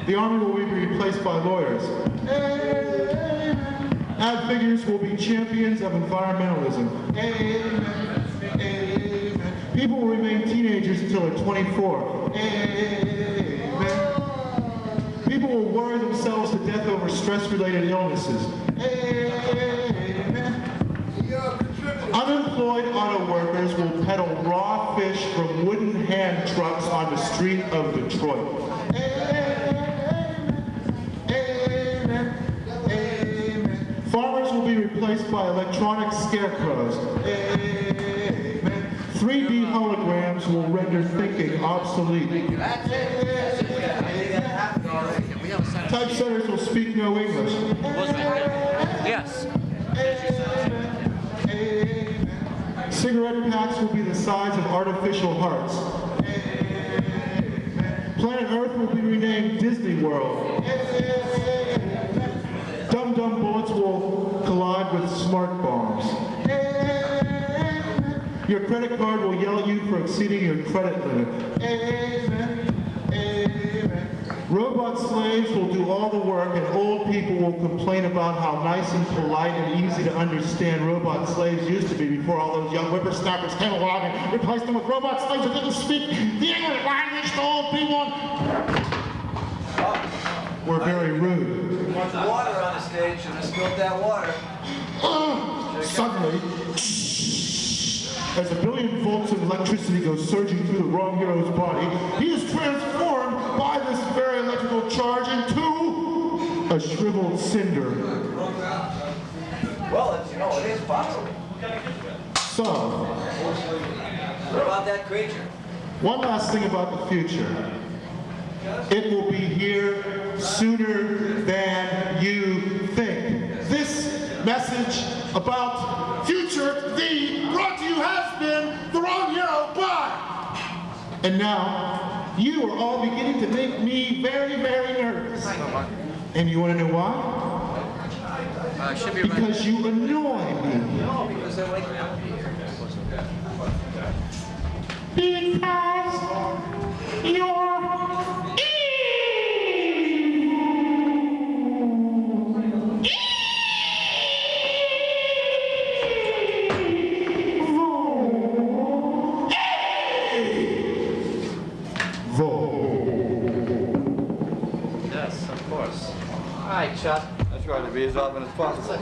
The Army will be replaced by lawyers. Amen. Ad figures will be champions of environmentalism. Amen. Amen. People will remain teenagers until they're 24. Amen. People will worry themselves to death over stress-related illnesses. Amen. Unemployed auto workers will peddle raw fish from wooden hand trucks on the street of Detroit. Amen. Amen. Amen. Farmers will be replaced by electronic scarecrows. Amen. 3D holograms will render thinking obsolete. Typesetters will speak no English. Yes. Cigarette packs will be the size of artificial hearts. Planet Earth will be renamed Disney World. Dum-dum bullets will collide with smart bombs. Your credit card will yell at you for exceeding your credit limit. Amen. Amen. Robot slaves will do all the work, and old people will complain about how nice and polite and easy to understand robot slaves used to be before all those young whippersnappers came along and replaced them with robot slaves who didn't speak the English language to old people. We're very rude. Water on the stage, and I spilled that water. Suddenly, as a billion volts of electricity goes surging through the wrong hero's body, he is transformed by this very electrical charge into a shriveled cinder. Well, it is possible. So, What about that creature? one last thing about the future. It will be here sooner than you think. This message about Future Thee brought to you has been The Wrong Hero by. And now, you are all beginning to make me very, very nervous. And you want to know why? Because you annoy me. No, because I like to be here. Because you're Yes, of course. All right, Chuck. I try to be as often as possible.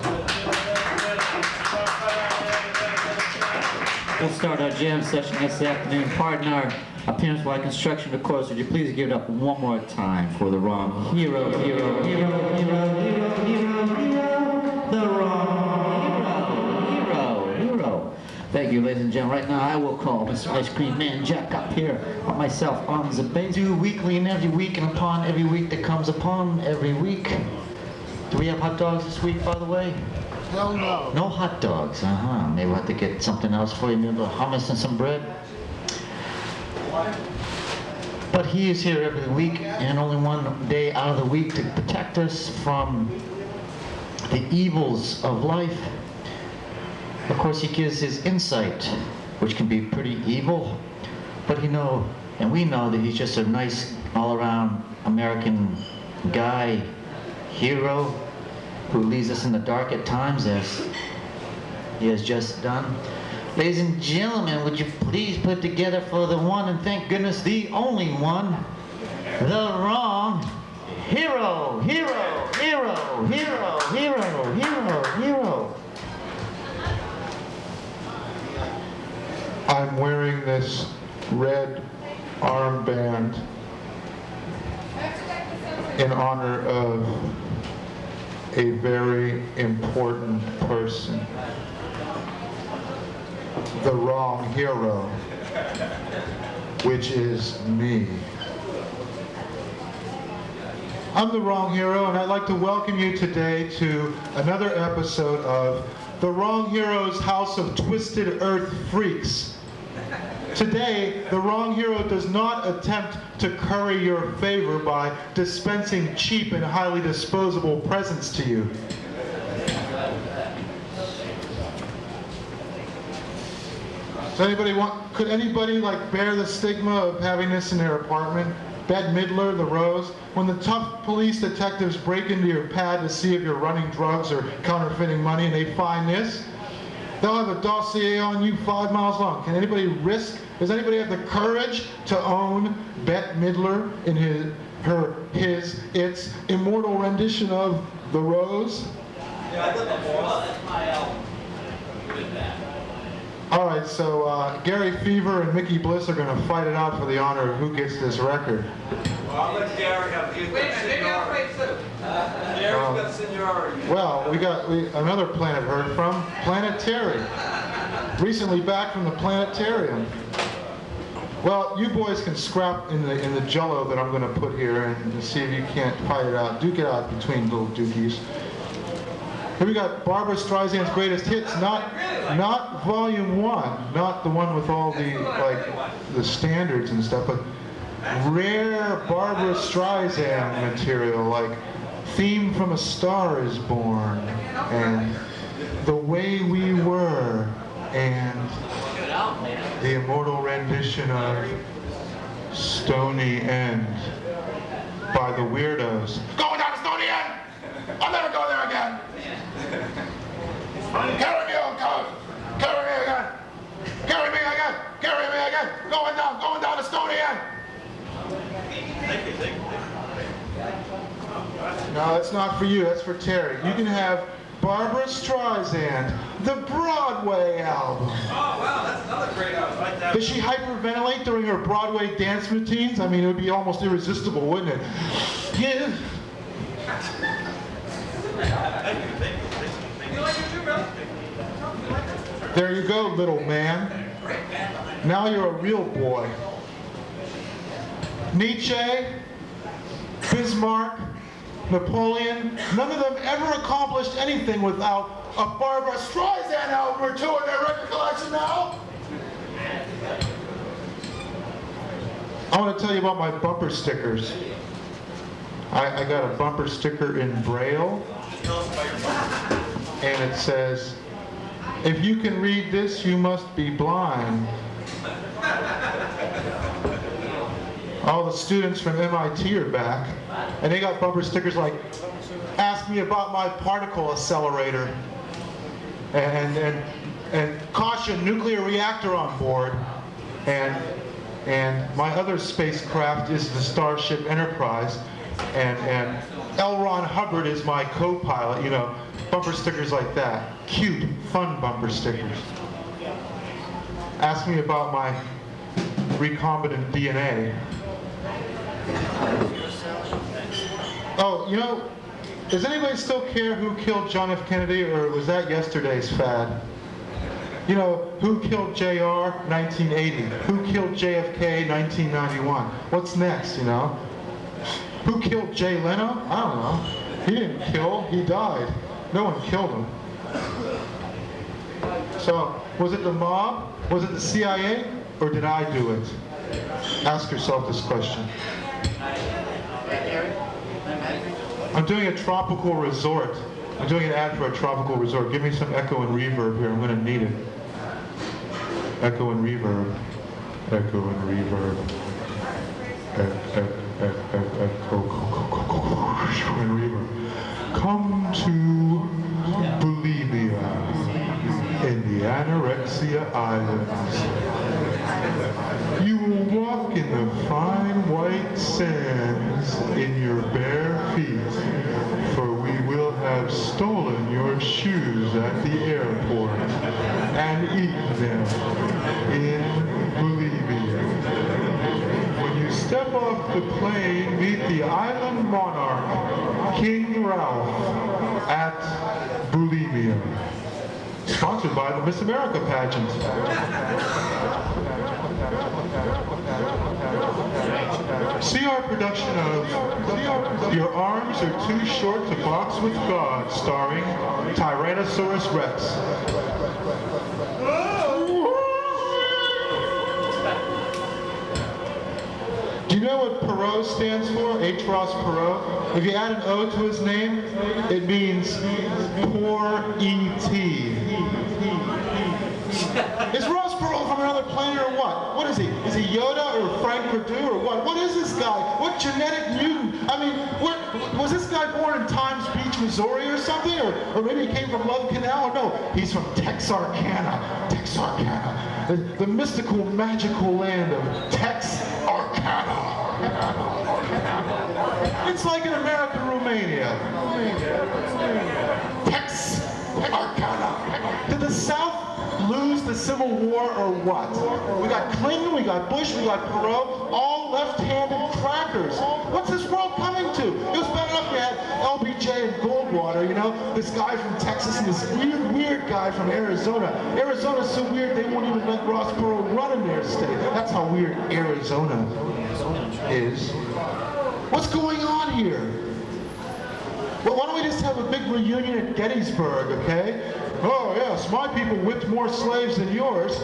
We'll start our jam session this afternoon. Pardon our appearance while construction, of course. Would you please give it up one more time for the wrong hero, hero, hero, hero, hero, hero, hero, the wrong hero, hero, hero. Thank you, ladies and gentlemen. Right now, I will call Mr. Ice Cream Man Jack up here, myself on the bass. Do weekly and every week, and upon every week that comes upon every week. Do we have hot dogs this week, by the way? Hell no. No hot dogs, Maybe we'll have to get something else for you, maybe a little hummus and some bread. But he is here every week, and only one day out of the week to protect us from the evils of life. Of course, he gives his insight, which can be pretty evil, but we know that he's just a nice, all-around American guy, hero, who leads us in the dark at times, as he has just done. Ladies and gentlemen, would you please put together for the one, and thank goodness the only one, the wrong hero, hero, hero, hero, hero, hero, hero. I'm wearing this red armband in honor of a very important person. The wrong hero, which is me. I'm the wrong hero, and I'd like to welcome you today to another episode of The Wrong Hero's House of Twisted Earth Freaks. Today, the wrong hero does not attempt to curry your favor by dispensing cheap and highly disposable presents to you. Does anybody could anybody bear the stigma of having this in their apartment? Bette Midler, The Rose. When the tough police detectives break into your pad to see if you're running drugs or counterfeiting money and they find this, they'll have a dossier on you 5 miles long. Can anybody does anybody have the courage to own Bette Midler in its immortal rendition of The Rose? Yeah, I got the ball. That's my album. All right, so Gary Fever and Mickey Bliss are going to fight it out for the honor of who gets this record. Well, I'll let Gary have the seniority. Gary's got seniority. Well, we got another planet heard from, Planetary. Recently back from the planetarium. Well, you boys can scrap in the jello that I'm going to put here and see if you can't fight it out. Duke it out between little dookies. Here we got Barbra Streisand's greatest hits, not volume 1, not the one with all the standards and stuff, but rare Barbra Streisand material like Theme from a Star is Born and The Way We Were and the immortal rendition of Stony End by the Weirdos. Going down to Stony End! I'll never go there again! Carry me on, coach! Carry me again! Carry me again! Carry me again! Going down to Stony End! No, that's not for you, that's for Terry. You can have Barbra Streisand, the Broadway album. Oh, wow, that's another great album. Like that. Does she hyperventilate during her Broadway dance routines? I mean, it would be almost irresistible, wouldn't it? Yeah. There you go, little man. Now you're a real boy. Nietzsche, Bismarck, Napoleon, none of them ever accomplished anything without a Barbra Streisand album or two in their record collection now. I want to tell you about my bumper stickers. I got a bumper sticker in Braille, and it says, "If you can read this, you must be blind." All the students from MIT are back, and they got bumper stickers like, "Ask me about my particle accelerator," and "Caution, nuclear reactor on board," and "My other spacecraft is the Starship Enterprise," and L. Ron Hubbard is my co-pilot, you know, bumper stickers like that. Cute, fun bumper stickers. Ask me about my recombinant DNA. Oh, you know, does anybody still care who killed John F. Kennedy, or was that yesterday's fad? You know, who killed JR, 1980? Who killed JFK, 1991? What's next, you know? Who killed Jay Leno? I don't know. He didn't kill, he died. No one killed him. So, was it the mob? Was it the CIA? Or did I do it? Ask yourself this question. I'm doing a tropical resort. I'm doing an ad for a tropical resort. Give me some echo and reverb here. I'm going to need it. Echo and reverb. Echo and reverb. Echo and reverb. Come to Bolivia in the Anorexia Islands. You will walk in the fine white sands in your bare feet, for we will have stolen your shoes at the airport and eaten them in Bolivia. When you step off the plane, meet the island monarch, King Ralph, at Bolivia. Sponsored by the Miss America pageant. See our production of Your Arms Are Too Short to Box with God, starring Tyrannosaurus Rex. Do you know what Perot stands for? H. Ross Perot. If you add an O to his name, it means poor E.T. Is Ross Perot from another planet or what? What is he? Is he Yoda or Frank Perdue or what? What is this guy? What genetic mutant? I mean, was this guy born in Times Beach, Missouri or something? Or maybe he came from Love Canal? No, he's from Texarkana. Texarkana. The mystical, magical land of Texarkana. It's like an American Romania. Texarkana. Did the South lose the Civil War or what? We got Clinton, we got Bush, we got Perot, all left-handed crackers. What's this world coming to? It was bad enough we had LBJ and Goldwater, you know, this guy from Texas and this weird guy from Arizona. Arizona's so weird they won't even let Ross Perot run in their state. That's how weird Arizona is. What's going on here? Well, why don't we just have a big reunion at Gettysburg, okay? Oh, yes, my people whipped more slaves than yours.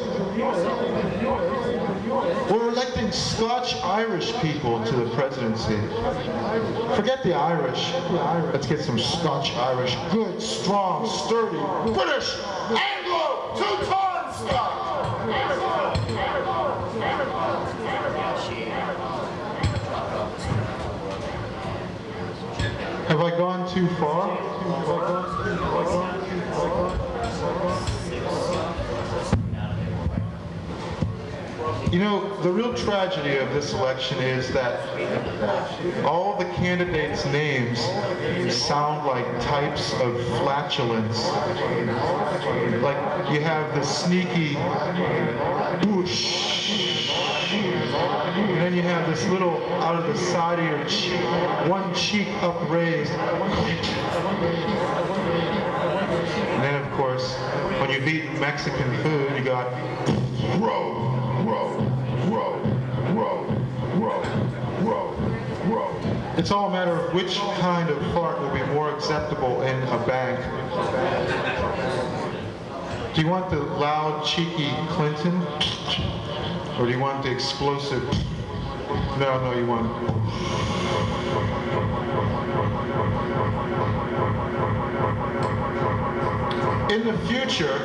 We're electing Scotch-Irish people to the presidency. Forget the Irish. Let's get some Scotch-Irish, good, strong, sturdy, British, Anglo, two-ton Scotch. Have I gone too far? You know, the real tragedy of this election is that all the candidates' names sound like types of flatulence. Like you have the sneaky Bush, and then you have this little out of the side of your cheek, one cheek upraised. And then, of course, when you've eaten Mexican food, you got row. It's all a matter of which kind of fart will be more acceptable in a bank. Do you want the loud, cheeky Clinton? Or do you want the explosive? No, you want... In the future,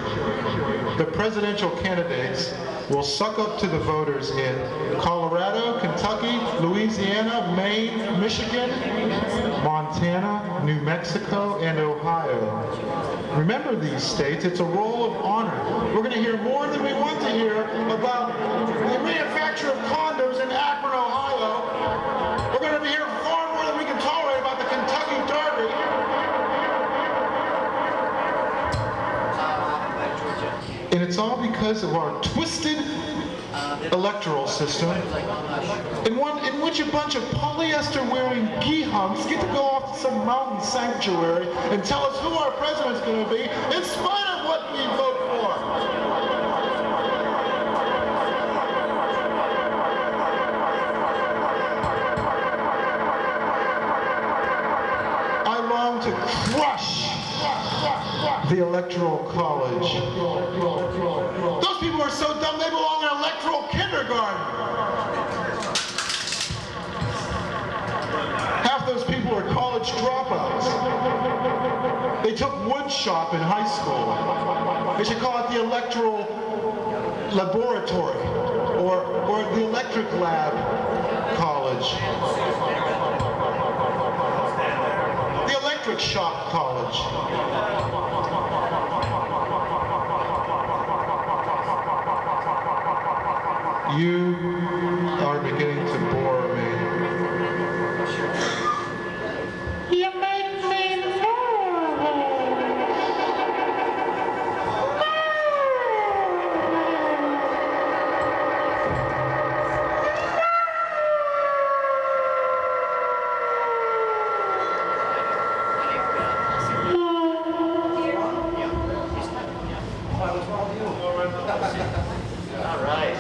the presidential candidates will suck up to the voters in Colorado, Kentucky, Louisiana, Maine, Michigan, Montana, New Mexico, and Ohio. Remember these states, it's a roll of honor. We're going to hear more than we want to hear about the manufacture of condoms in Akron, Ohio. We're going to hear far more than we can tolerate about the Kentucky Derby. And it's all because of our twisted electoral system in which a bunch of polyester-wearing gee-humps get to go off to some mountain sanctuary and tell us who our president's going to be in spite of what we vote for. I long to crush the Electoral College. Those people are so dumb they belong in electoral kindergarten. Half those people are college dropouts. They took wood shop in high school. They should call it the Electoral Laboratory or the Electric Lab College. The Electric Shop College. You are beginning to bore me. You make me All right.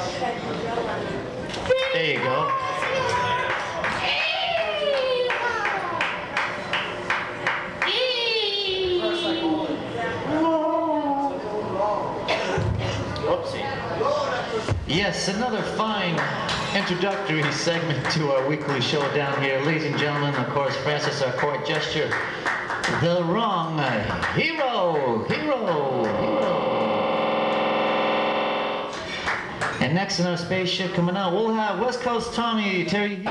Yes, another fine introductory segment to our weekly show down here. Ladies and gentlemen, of course, Francis, our court gesture, the wrong hero. And next in our spaceship coming out, we'll have West Coast Tommy, Terry.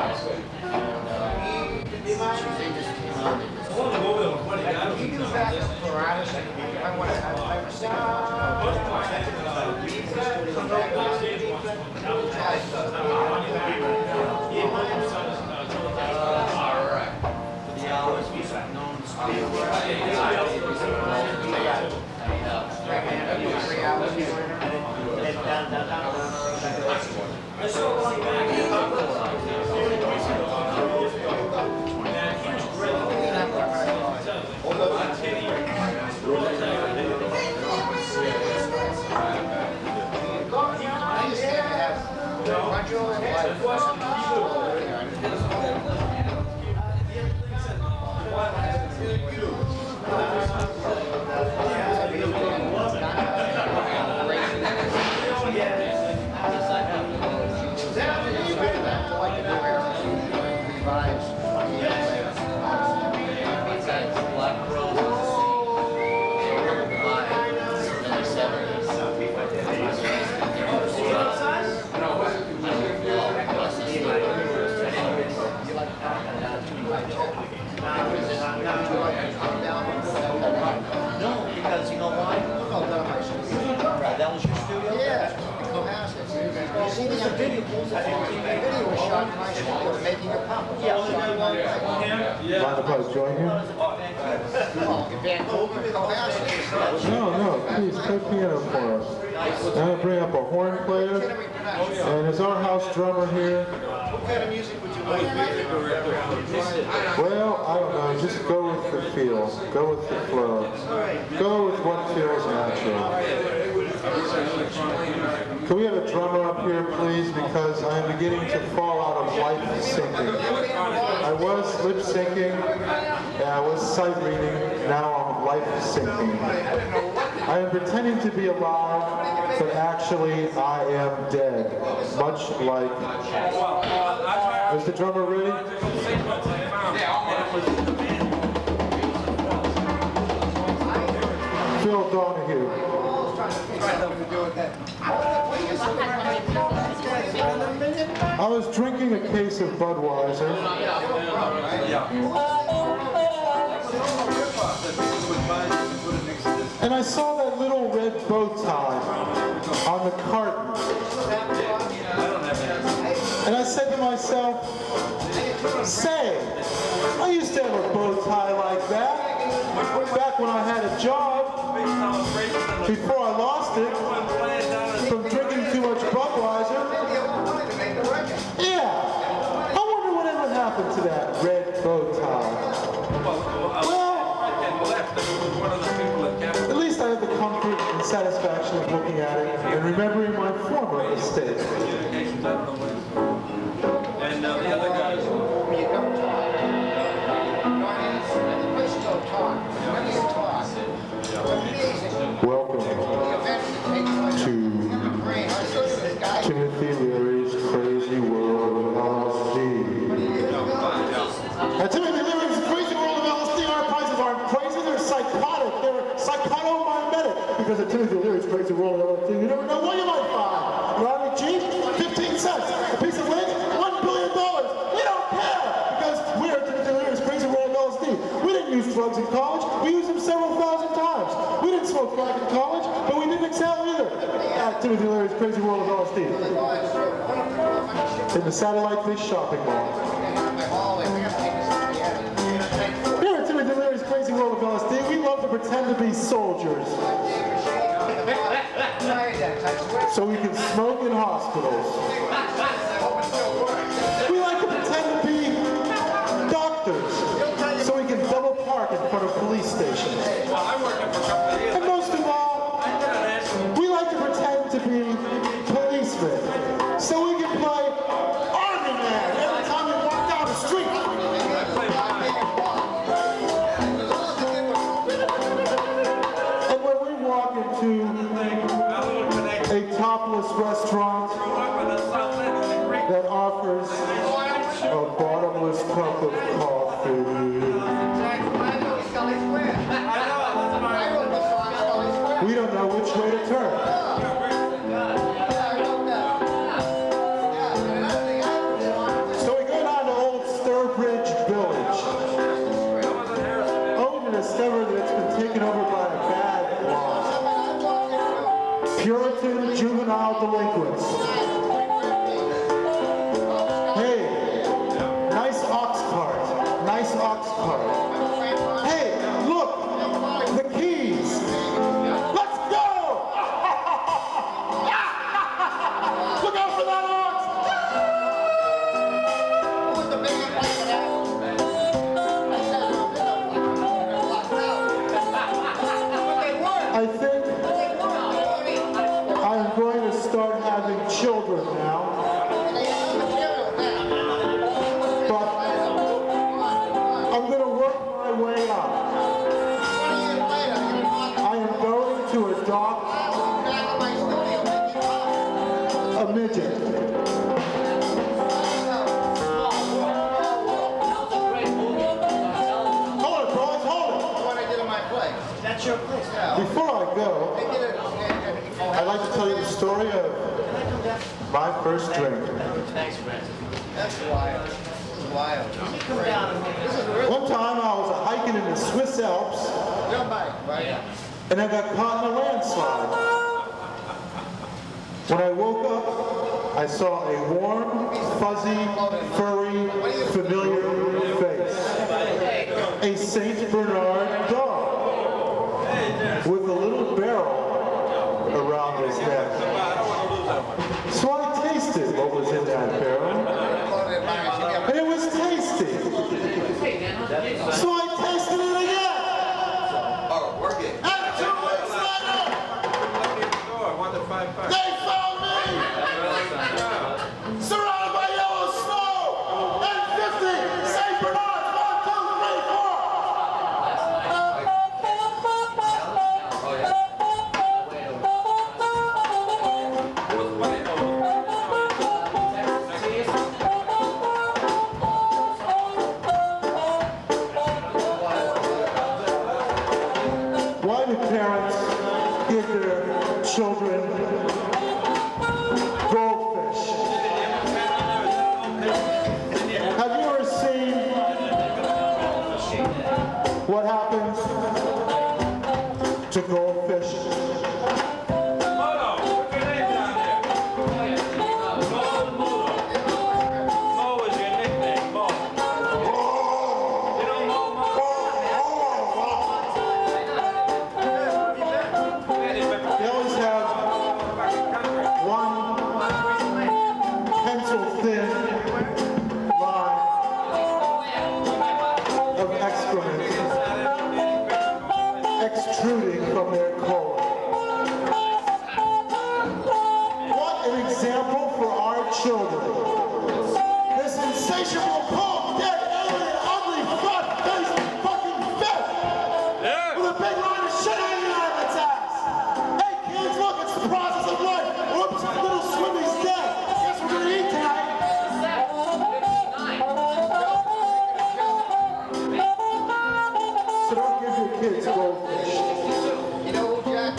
Mind if I join you? No, please play piano for us. I'm going to bring up a horn player, and is our house drummer here? What kind of music would you like? Well, I don't know, just go with the feel, go with the flow, go with what feels natural. Can we have a drummer up here, please, because I am beginning to fall out of life syncing. I was lip syncing, and I was sight reading, now I'm life syncing. I am pretending to be alive, but actually I am dead, much like... Is the drummer ready? Phil Donahue. I was drinking a case of Budweiser. And I saw that little red bow tie on the carton. And I said to myself, say, I used to have a bow tie like that back when I had a job, before I lost it from drinking too much Budweiser. Yeah, I wonder whatever happened to that red bow tie. Well, at least I have the comfort and satisfaction of looking at it and remembering my former mistakes. And the other guys. Welcome to Timothy Leary's Crazy World of LSD. At Timothy Leary's Crazy World of LSD, our prices aren't crazy, they're psychotic. They're psychotomimetic. Because at Timothy Leary's Crazy World of LSD, you never know what you might find. Ronnie G, 15 cents. A piece of land, $1 billion. We don't care. Because we're at Timothy Leary's Crazy World of LSD. We didn't use drugs in college. We used them several thousand times. We didn't smoke crack in college, but we didn't excel either. At Timothy Leary's Crazy World of LSD. In the Satellite Fish Shopping Mall. Here at Timothy Leary's Crazy World of LSD, we love to pretend to be soldiers. So we can smoke in hospitals. We like to pretend to be doctors. So we can double park in front of police stations. And most of all, we like to pretend to be policemen. So we can play Army Man every time we walk down the street. And when we walk into a top topless restaurant that offers a bottomless cup of coffee. We don't know which way to turn. So we go down to Old Sturbridge Village, only to discover that it's been taken over by a bad lot. Puritan juvenile delinquents. Hey, nice ox cart. Nice ox cart. Hey, look, the keys. Let's go! Look out for that ox! I think I'm going to start having children now. But I'm going to work my way up. I am going to adopt a midget. Hold it, boys, hold it. That's your place. Before I go, I'd like to tell you the story of my first drink. Thanks, Francis. That's wild. Wild. Come down and One time I was hiking in the Swiss Alps, and I got caught in a landslide. When I woke up, I saw a warm, fuzzy, furry, familiar face. A Saint Bernard dog with a little barrel around his neck. So I tasted what was in that barrel, and it was tasty. So I tasted it again. And 2 weeks later, they found me! Surrounded by yellow snow and 50 St. Bernards, 1, 2, 3, 4. Why do parents give their children goldfish? Have you ever seen what happens to goldfish? They always have one pencil-thin line of excrement extruding from their colon. What an example for our children. This insatiable, cold, dead, alien, ugly, fat-faced fucking fish with a big line of shit hanging out of its ass. Hey kids, look, it's the process of life. Whoops, little Swimmy's dead. Guess we're gonna eat tonight. So don't give your kids goldfish. You know who Jack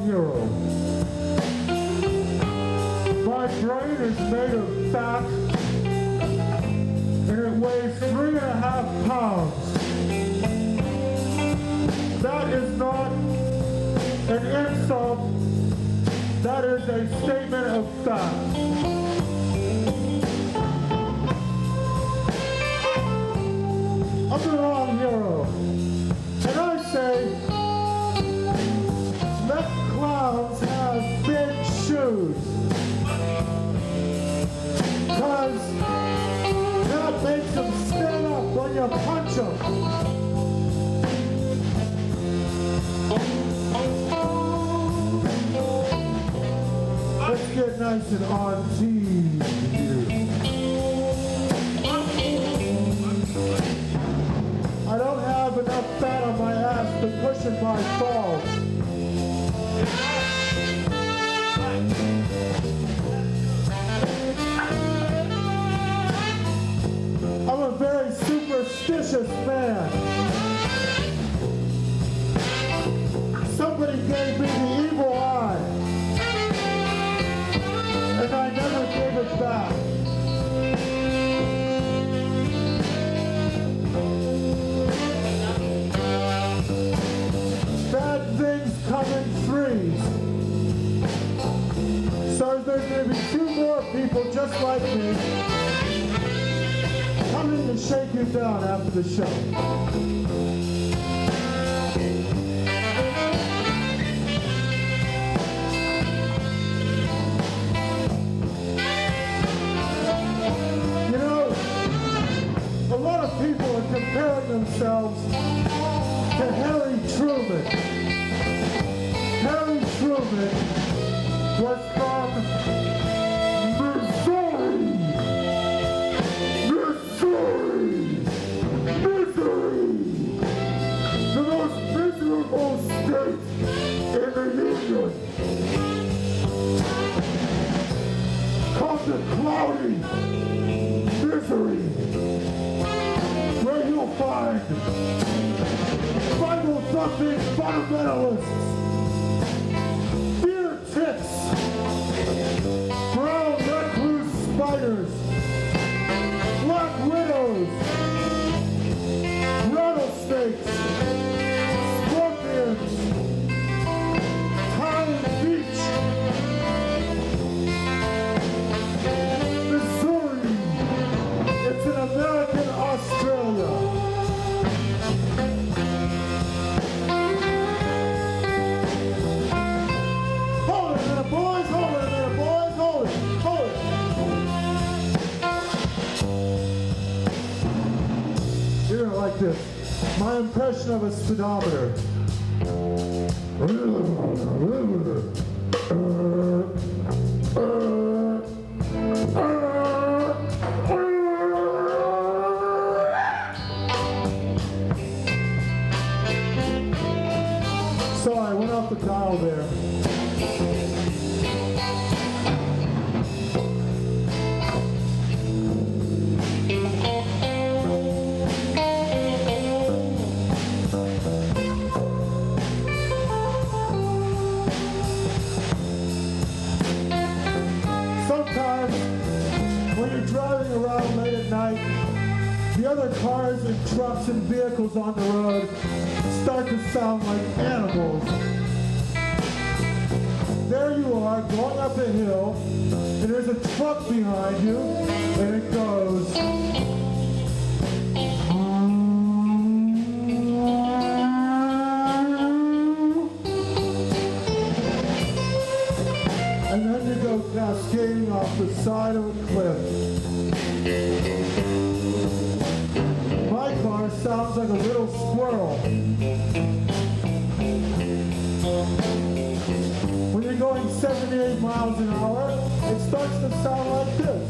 hero. My brain is made of fat, and it weighs 3.5 pounds. That is not an insult. That is a statement of fact. I'm the wrong hero. And I say, let clowns have big shoes. Because that makes them stand up when you punch them. Let's get nice and on team here. I don't have enough fat on my ass to cushion my falls. I'm a very superstitious man. Somebody gave me the evil eye, and I never gave it back. Bad things come in threes. So there's going to be 2 more people just like me coming to shake you down after the show. You know, a lot of people are comparing themselves to Harry Truman. Harry Truman was from Missouri. Missouri! The most miserable state in the Union. Called the cloudy misery. Where you'll find Bible-thumping fundamentalists, beer ticks, brown recluse spiders, black widows, rattlesnakes, scorpions, Pine Beach, Missouri. It's in American Australia. Hold it a minute, boys, hold it a minute, boys, hold it, hold it. You're gonna like this. My impression of a speedometer. So I went off the dial there. Sometimes, when you're driving around late at night, the other cars and trucks and vehicles on the road start to sound like animals. There you are, going up a hill, and there's a truck behind you, and it goes. And then you go cascading off the side of a cliff. My car sounds like a little squirrel. When you're going 78 miles an hour, it starts to sound like this.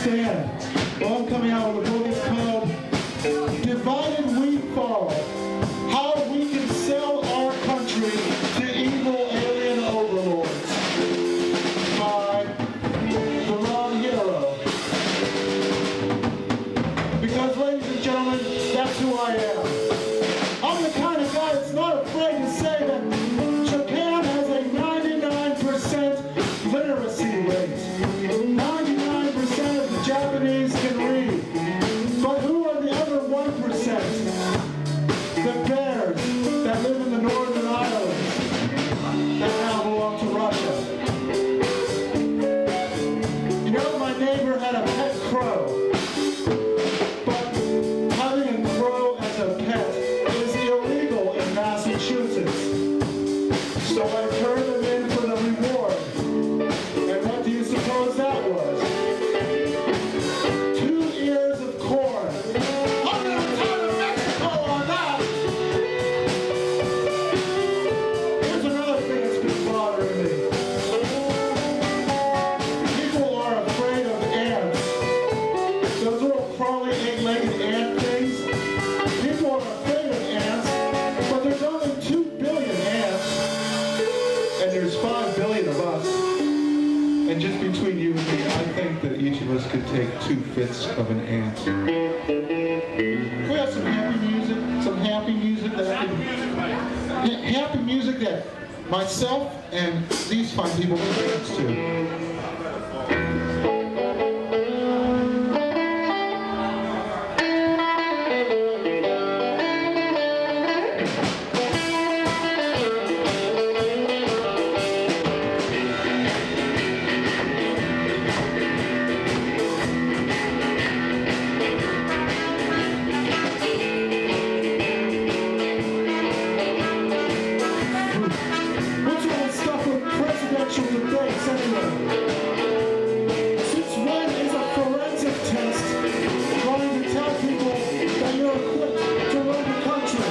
stand. Well, I'm coming out with a book called Divided We Fall, How We Can Sell Our Country to Evil Alien Overlords, by the wrong hero. Because, ladies and gentlemen, that's who I am. I'm the kind of guy that's not afraid to say that Japan has a 99% literacy rate. 99% of the Japanese can read. But who are the other 1%? The bears that live in the northern islands that now belong to Russia. You know, my neighbor had a pet crow. But having a crow as a pet is illegal in Massachusetts. So I turned him in for the reward. And what do you suppose that was? 2 ears of corn. I'm gonna turn to Mexico on that! Here's another thing that's been bothering me. People are afraid of ants. Those little crawly, 8-legged ant things. People are afraid of ants, but there's only 2 billion ants, and there's 5 billion of us. And just between you and me, I think that each of us could take 2/5 of an ant. We have some happy music, happy music that myself and these fine people can dance to. What's all this stuff with presidential debates anyway? Since when is a forensic test going to tell people that you're equipped to run the country?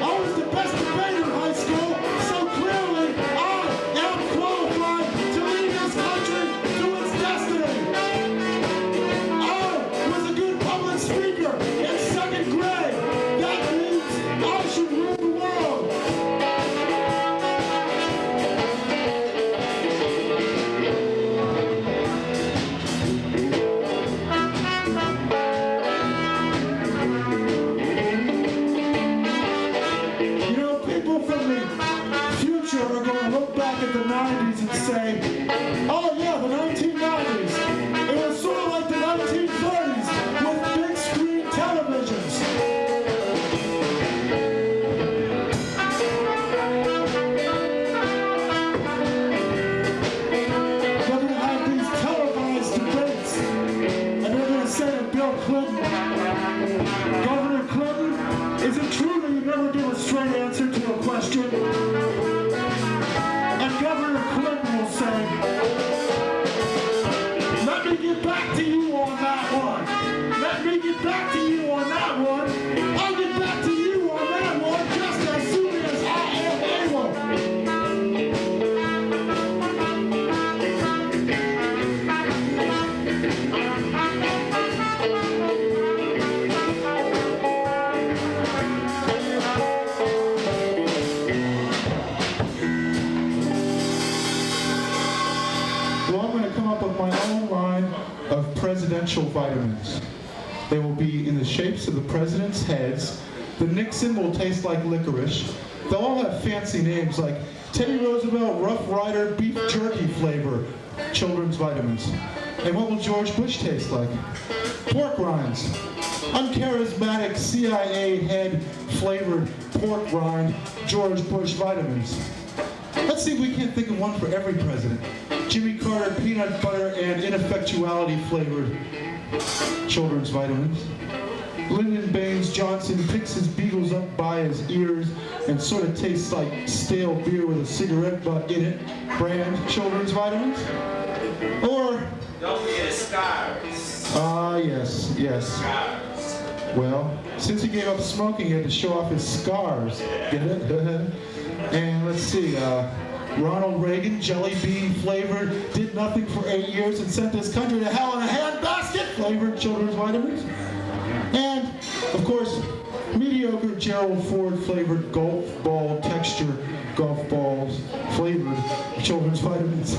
I was the best debater in high school, so clearly I am qualified to lead this country to its destiny. I was a good public speaker in 2nd grade. That means I should rule the world. You know, people from the future are going to look back at the 90s and say, oh yeah, the 1990s. It was sort of like the 1930s with big screen televisions. They're going to have these televised debates, and they're going to say to Bill Clinton, Governor Clinton, is it true that you never give a straight answer to a question? And Governor Clinton will say, let me get back to you on that one. Let me get back to you on that one. I'll get back to you on that one just as soon as I am able. Well, I'm going to come up with my own line of presidential vitamins. They will be in the shapes of the president's heads. The Nixon will taste like licorice. They'll all have fancy names like Teddy Roosevelt Rough Rider Beef Jerky Flavor, children's vitamins. And what will George Bush taste like? Pork rinds. Uncharismatic CIA head flavored pork rind, George Bush vitamins. Let's see if we can't think of one for every president. Jimmy Carter peanut butter and ineffectuality flavored children's vitamins. Lyndon Baines Johnson picks his beagles up by his ears and sort of tastes like stale beer with a cigarette butt in it. Brand children's vitamins. Or don't forget scars. Ah, yes. Scars. Well, since he gave up smoking, he had to show off his scars. Get it? And let's see, Ronald Reagan, jelly bean flavored, did nothing for 8 years and sent this country to hell in a handbasket flavored children's vitamins. And, of course, mediocre Gerald Ford flavored golf ball texture golf balls flavored children's vitamins.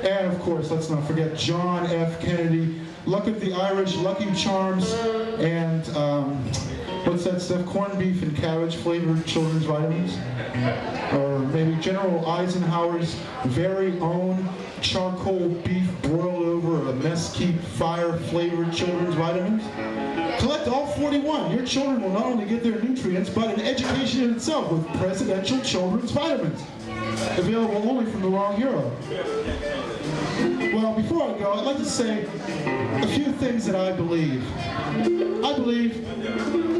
And, of course, let's not forget John F. Kennedy, Luck of the Irish, Lucky Charms, and what's that stuff? Corned beef and cabbage flavored children's vitamins. Or maybe General Eisenhower's very own charcoal beef broiled over a mesquite fire flavored children's vitamins. Collect all 41. Your children will not only get their nutrients, but an education in itself with presidential children's vitamins. Available only from the Wrong Hero. Well, before I go, I'd like to say a few things that I believe. I believe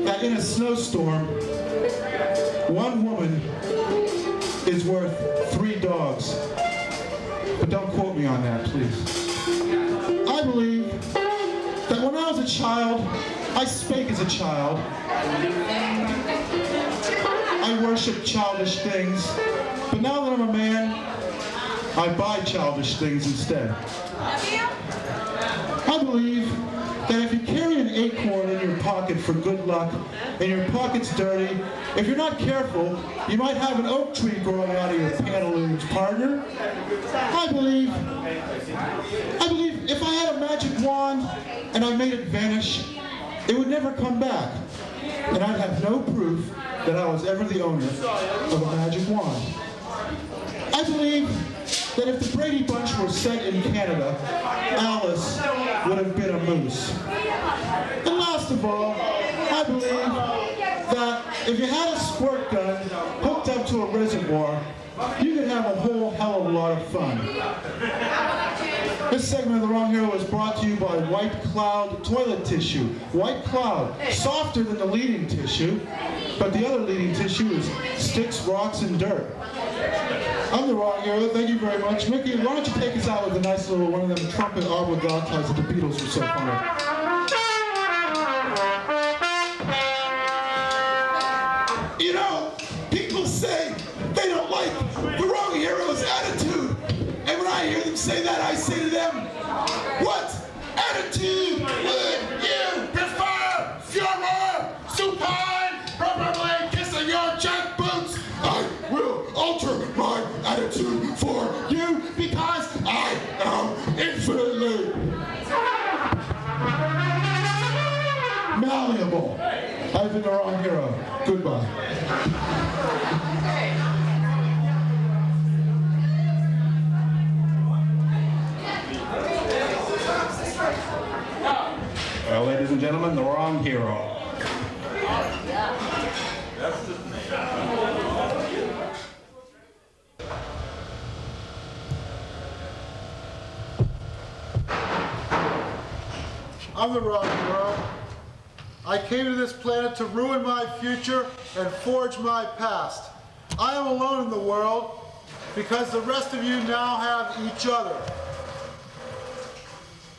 that in a snowstorm, one woman is worth 3 dogs. But don't quote me on that, please. I believe that when I was a child, I spake as a child. I worshiped childish things. But now that I'm a man, I buy childish things instead. I believe that if you carry an acorn in your pocket for good luck, and your pocket's dirty, if you're not careful, you might have an oak tree growing out of your pantaloons, partner. I believe if I had a magic wand and I made it vanish, it would never come back. And I'd have no proof that I was ever the owner of a magic wand. I believe that if the Brady Bunch were set in Canada, Alice would have been a moose. And last of all, I believe that if you had a squirt gun hooked up to a reservoir, you could have a whole hell of a lot of fun. This segment of The Wrong Hero is brought to you by White Cloud Toilet Tissue. White Cloud, softer than the leading tissue, but the other leading tissue is sticks, rocks, and dirt. I'm The Wrong Hero. Thank you very much. Mickey, why don't you take us out with a nice little one of them trumpet obligatas that the Beatles were so fond of. You know, people say they don't like the Wrong Hero's attitude. And when I hear them say that, I say to them, what attitude would you prefer? Fuhrer, supine, preferably kissing your jack boots? I will alter my attitude for you because I am infinitely malleable. I've been The Wrong Hero. Goodbye. Well, ladies and gentlemen, The Wrong Hero. I'm The Wrong Hero. I came to this planet to ruin my future and forge my past. I am alone in the world because the rest of you now have each other.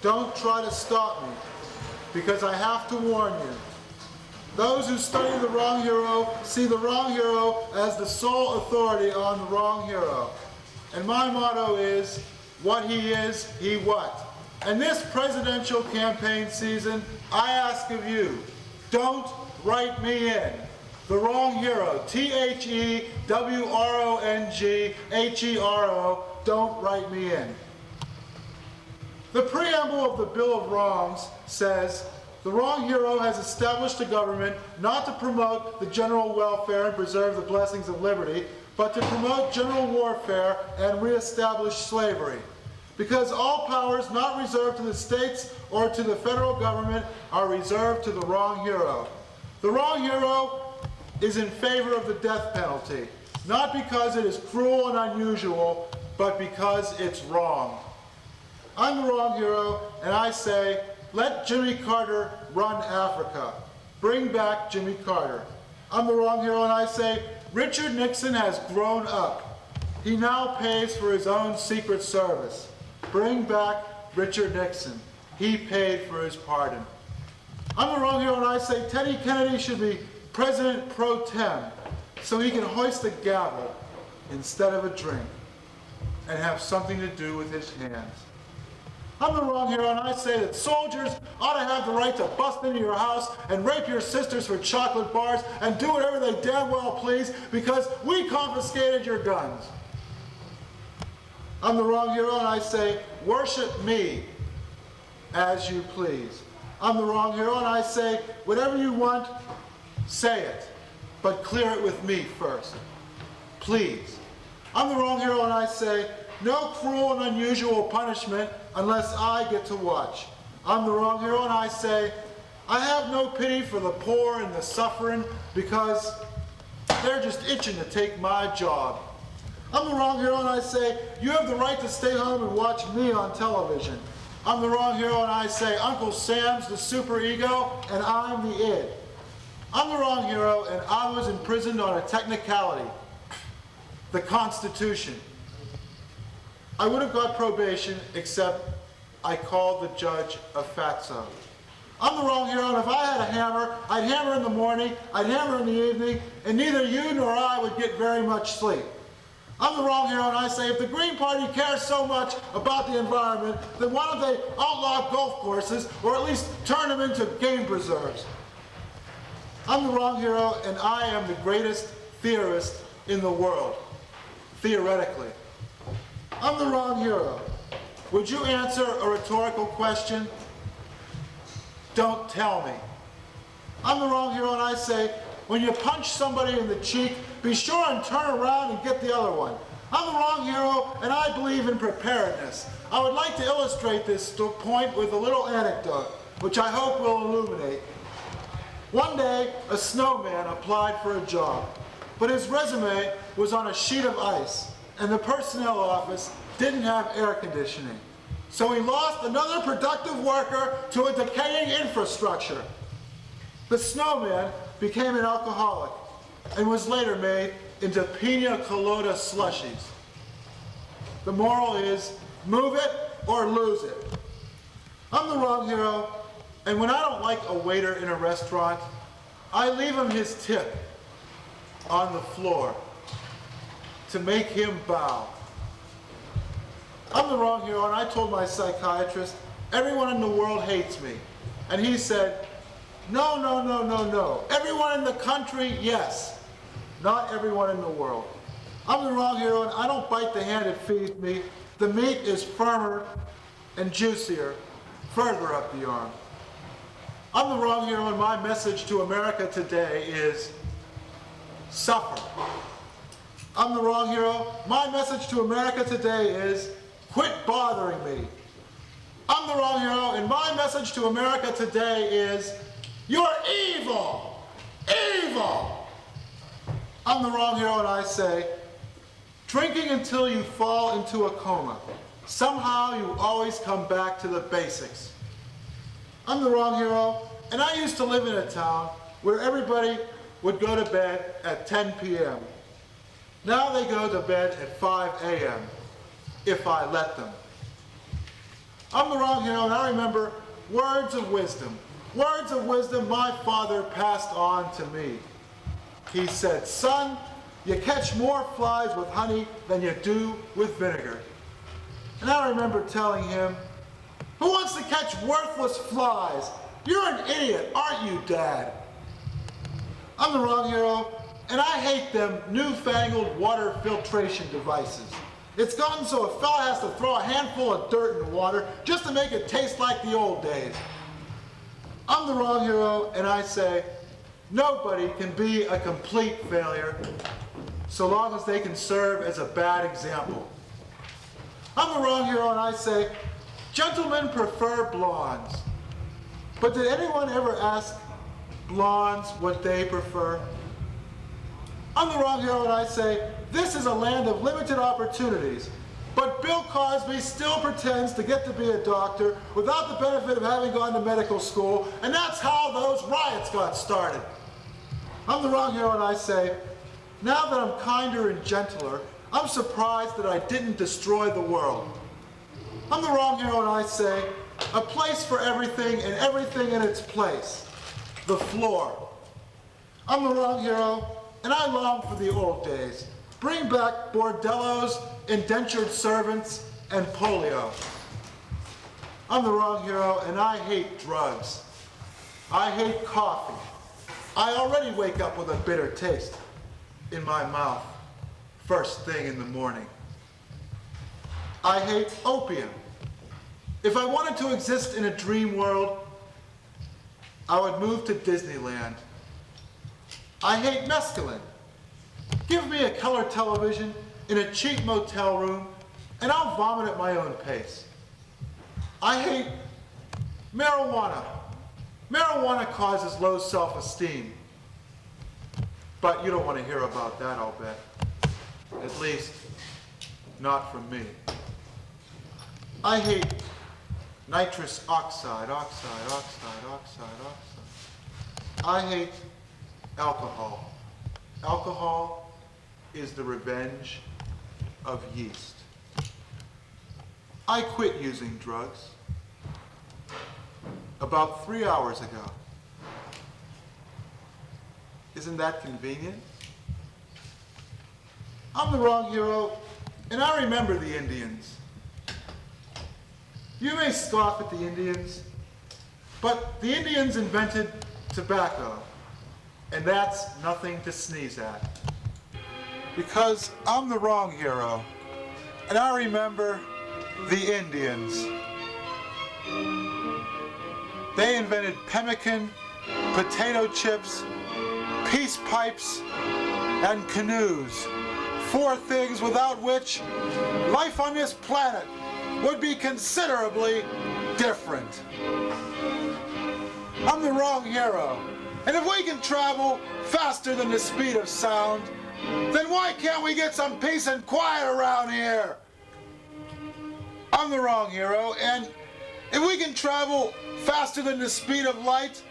Don't try to stop me, because I have to warn you. Those who study The Wrong Hero see The Wrong Hero as the sole authority on The Wrong Hero. And my motto is, what he is, he what. And this presidential campaign season, I ask of you, don't write me in. The Wrong Hero, THEWRONGHERO, don't write me in. The preamble of the Bill of Wrongs says, the Wrong Hero has established a government not to promote the general welfare and preserve the blessings of liberty, but to promote general warfare and reestablish slavery. Because all powers not reserved to the states or to the federal government are reserved to the Wrong Hero. The Wrong Hero is in favor of the death penalty, not because it is cruel and unusual, but because it's wrong. I'm The Wrong Hero, and I say, let Jimmy Carter run Africa. Bring back Jimmy Carter. I'm The Wrong Hero, and I say, Richard Nixon has grown up. He now pays for his own Secret Service. Bring back Richard Nixon. He paid for his pardon. I'm The Wrong Hero, and I say Teddy Kennedy should be President pro tem, so he can hoist the gavel instead of a drink and have something to do with his hands. I'm the wrong hero, and I say that soldiers ought to have the right to bust into your house and rape your sisters for chocolate bars and do whatever they damn well please because we confiscated your guns. I'm the wrong hero, and I say, worship me as you please. I'm the wrong hero, and I say, whatever you want, say it, but clear it with me first. Please. I'm the wrong hero, and I say, no cruel and unusual punishment unless I get to watch. I'm the wrong hero, and I say, I have no pity for the poor and the suffering because they're just itching to take my job. I'm the wrong hero, and I say, you have the right to stay home and watch me on television. I'm the wrong hero, and I say, Uncle Sam's the superego, and I'm the id. I'm the wrong hero, and I was imprisoned on a technicality, the Constitution. I would have got probation, except I called the judge a fatso. I'm the wrong hero, and if I had a hammer, I'd hammer in the morning, I'd hammer in the evening, and neither you nor I would get very much sleep. I'm the wrong hero, and I say, if the Green Party cares so much about the environment, then why don't they outlaw golf courses, or at least turn them into game preserves? I'm the wrong hero, and I am the greatest theorist in the world, theoretically. I'm the wrong hero. Would you answer a rhetorical question? Don't tell me. I'm the wrong hero, and I say, when you punch somebody in the cheek, be sure and turn around and get the other one. I'm the wrong hero, and I believe in preparedness. I would like to illustrate this point with a little anecdote, which I hope will illuminate. One day, a snowman applied for a job, but his resume was on a sheet of ice, and the personnel office didn't have air conditioning. So he lost another productive worker to a decaying infrastructure. The snowman became an alcoholic and was later made into pina colada slushies. The moral is, move it or lose it. I'm the wrong hero, and when I don't like a waiter in a restaurant, I leave him his tip on the floor to make him bow. I'm the wrong hero, and I told my psychiatrist, everyone in the world hates me. And he said, no, no, no, no, no. Everyone in the country, yes. Not everyone in the world. I'm the wrong hero, and I don't bite the hand that feeds me. The meat is firmer and juicier further up the arm. I'm the wrong hero, and my message to America today is suffer. I'm the wrong hero. My message to America today is quit bothering me. I'm the wrong hero, and my message to America today is you're evil! Evil! I'm the wrong hero, and I say, drinking until you fall into a coma. Somehow you always come back to the basics. I'm the wrong hero, and I used to live in a town where everybody would go to bed at 10 p.m. Now they go to bed at 5 a.m., if I let them. I'm the wrong hero, and I remember words of wisdom my father passed on to me. He said, son, you catch more flies with honey than you do with vinegar. And I remember telling him, who wants to catch worthless flies? You're an idiot, aren't you, Dad? I'm the wrong hero, and I hate them newfangled water filtration devices. It's gotten so a fella has to throw a handful of dirt in the water just to make it taste like the old days. I'm the wrong hero, and I say, nobody can be a complete failure so long as they can serve as a bad example. I'm the wrong hero, and I say, gentlemen prefer blondes. But did anyone ever ask blondes what they prefer? I'm the wrong hero, and I say, this is a land of limited opportunities. But Bill Cosby still pretends to get to be a doctor without the benefit of having gone to medical school, and that's how those riots got started. I'm the wrong hero, and I say, now that I'm kinder and gentler, I'm surprised that I didn't destroy the world. I'm the wrong hero, and I say, a place for everything and everything in its place. The floor. I'm the wrong hero, and I long for the old days, Bring back bordellos, indentured servants, and polio. I'm the wrong hero, and I hate drugs. I hate coffee. I already wake up with a bitter taste in my mouth first thing in the morning. I hate opium. If I wanted to exist in a dream world, I would move to Disneyland. I hate mescaline. Give me a color television in a cheap motel room, and I'll vomit at my own pace. I hate marijuana. Marijuana causes low self-esteem. But you don't want to hear about that, I'll bet. At least, not from me. I hate nitrous oxide. I hate alcohol. Alcohol is the revenge of yeast. I quit using drugs about 3 hours ago. Isn't that convenient? I'm the wrong hero, and I remember the Indians. You may scoff at the Indians, but the Indians invented tobacco, and that's nothing to sneeze at. Because I'm the wrong hero, and I remember the Indians. They invented pemmican, potato chips, peace pipes, and canoes. 4 things without which life on this planet would be considerably different. I'm the wrong hero. And if we can travel faster than the speed of sound, then why can't we get some peace and quiet around here? I'm the wrong hero, and if we can travel faster than the speed of light,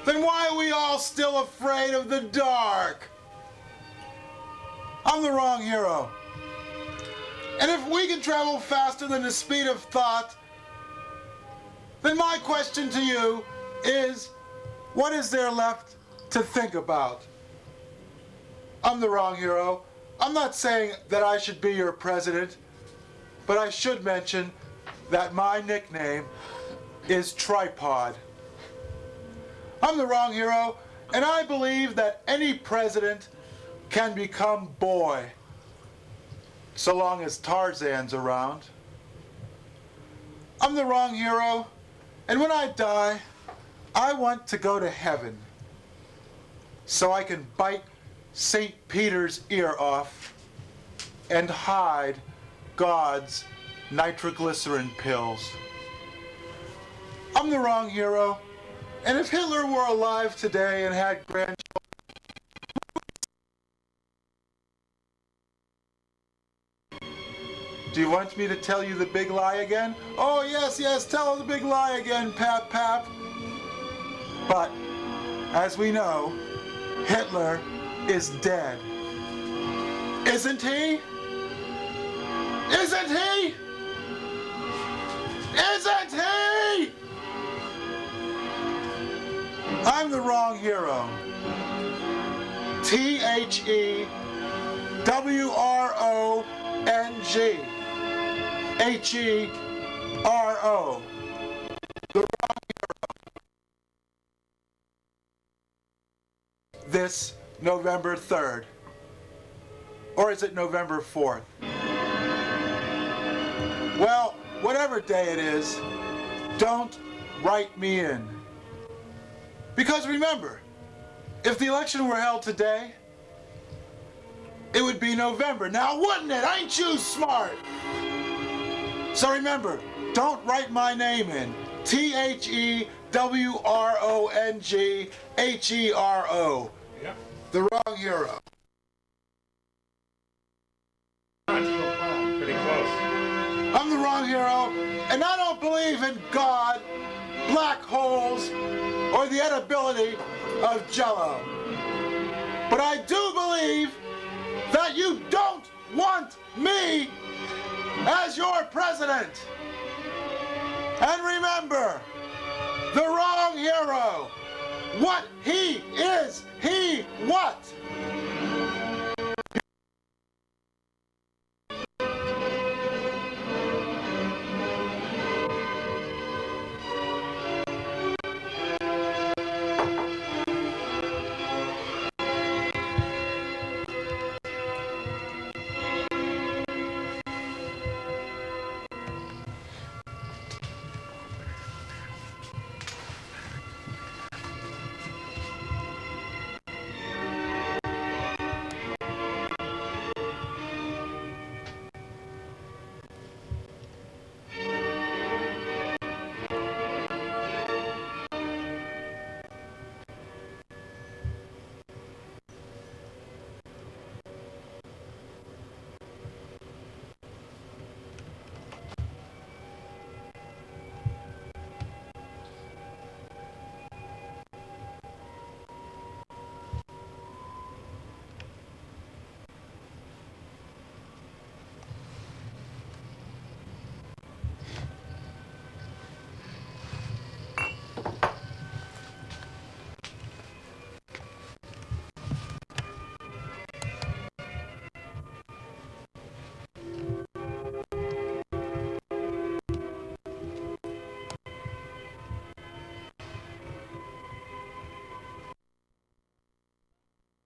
then why are we all still afraid of the dark? I'm the wrong hero. And if we can travel faster than the speed of thought, then my question to you is, what is there left to think about? I'm the wrong hero. I'm not saying that I should be your president, but I should mention that my nickname is Tripod. I'm the wrong hero, and I believe that any president can become boy, so long as Tarzan's around. I'm the wrong hero, and when I die, I want to go to heaven, so I can bite St. Peter's ear off and hide God's nitroglycerin pills. I'm the wrong hero, and if Hitler were alive today and had grandchildren, do you want me to tell you the big lie again? Oh, yes, yes, tell the big lie again, Pap Pap. But, as we know, Hitler is dead. Isn't he? Isn't he? Isn't he? I'm the wrong hero. T-H-E-W-R-O-N-G. H-E-R-O. The wrong hero. This November 3rd. Or is it November 4th? Well, whatever day it is, don't write me in. Because remember, if the election were held today, it would be November. Now, wouldn't it? Ain't you smart? So remember, don't write my name in. T-H-E-W-R-O-N-G-H-E-R-O. Yep. The wrong hero. Pretty close. I'm the wrong hero, and I don't believe in God, black holes, or the edibility of Jell-O. But I do believe that you don't want me as your president. And remember, the wrong hero, what he is, he what?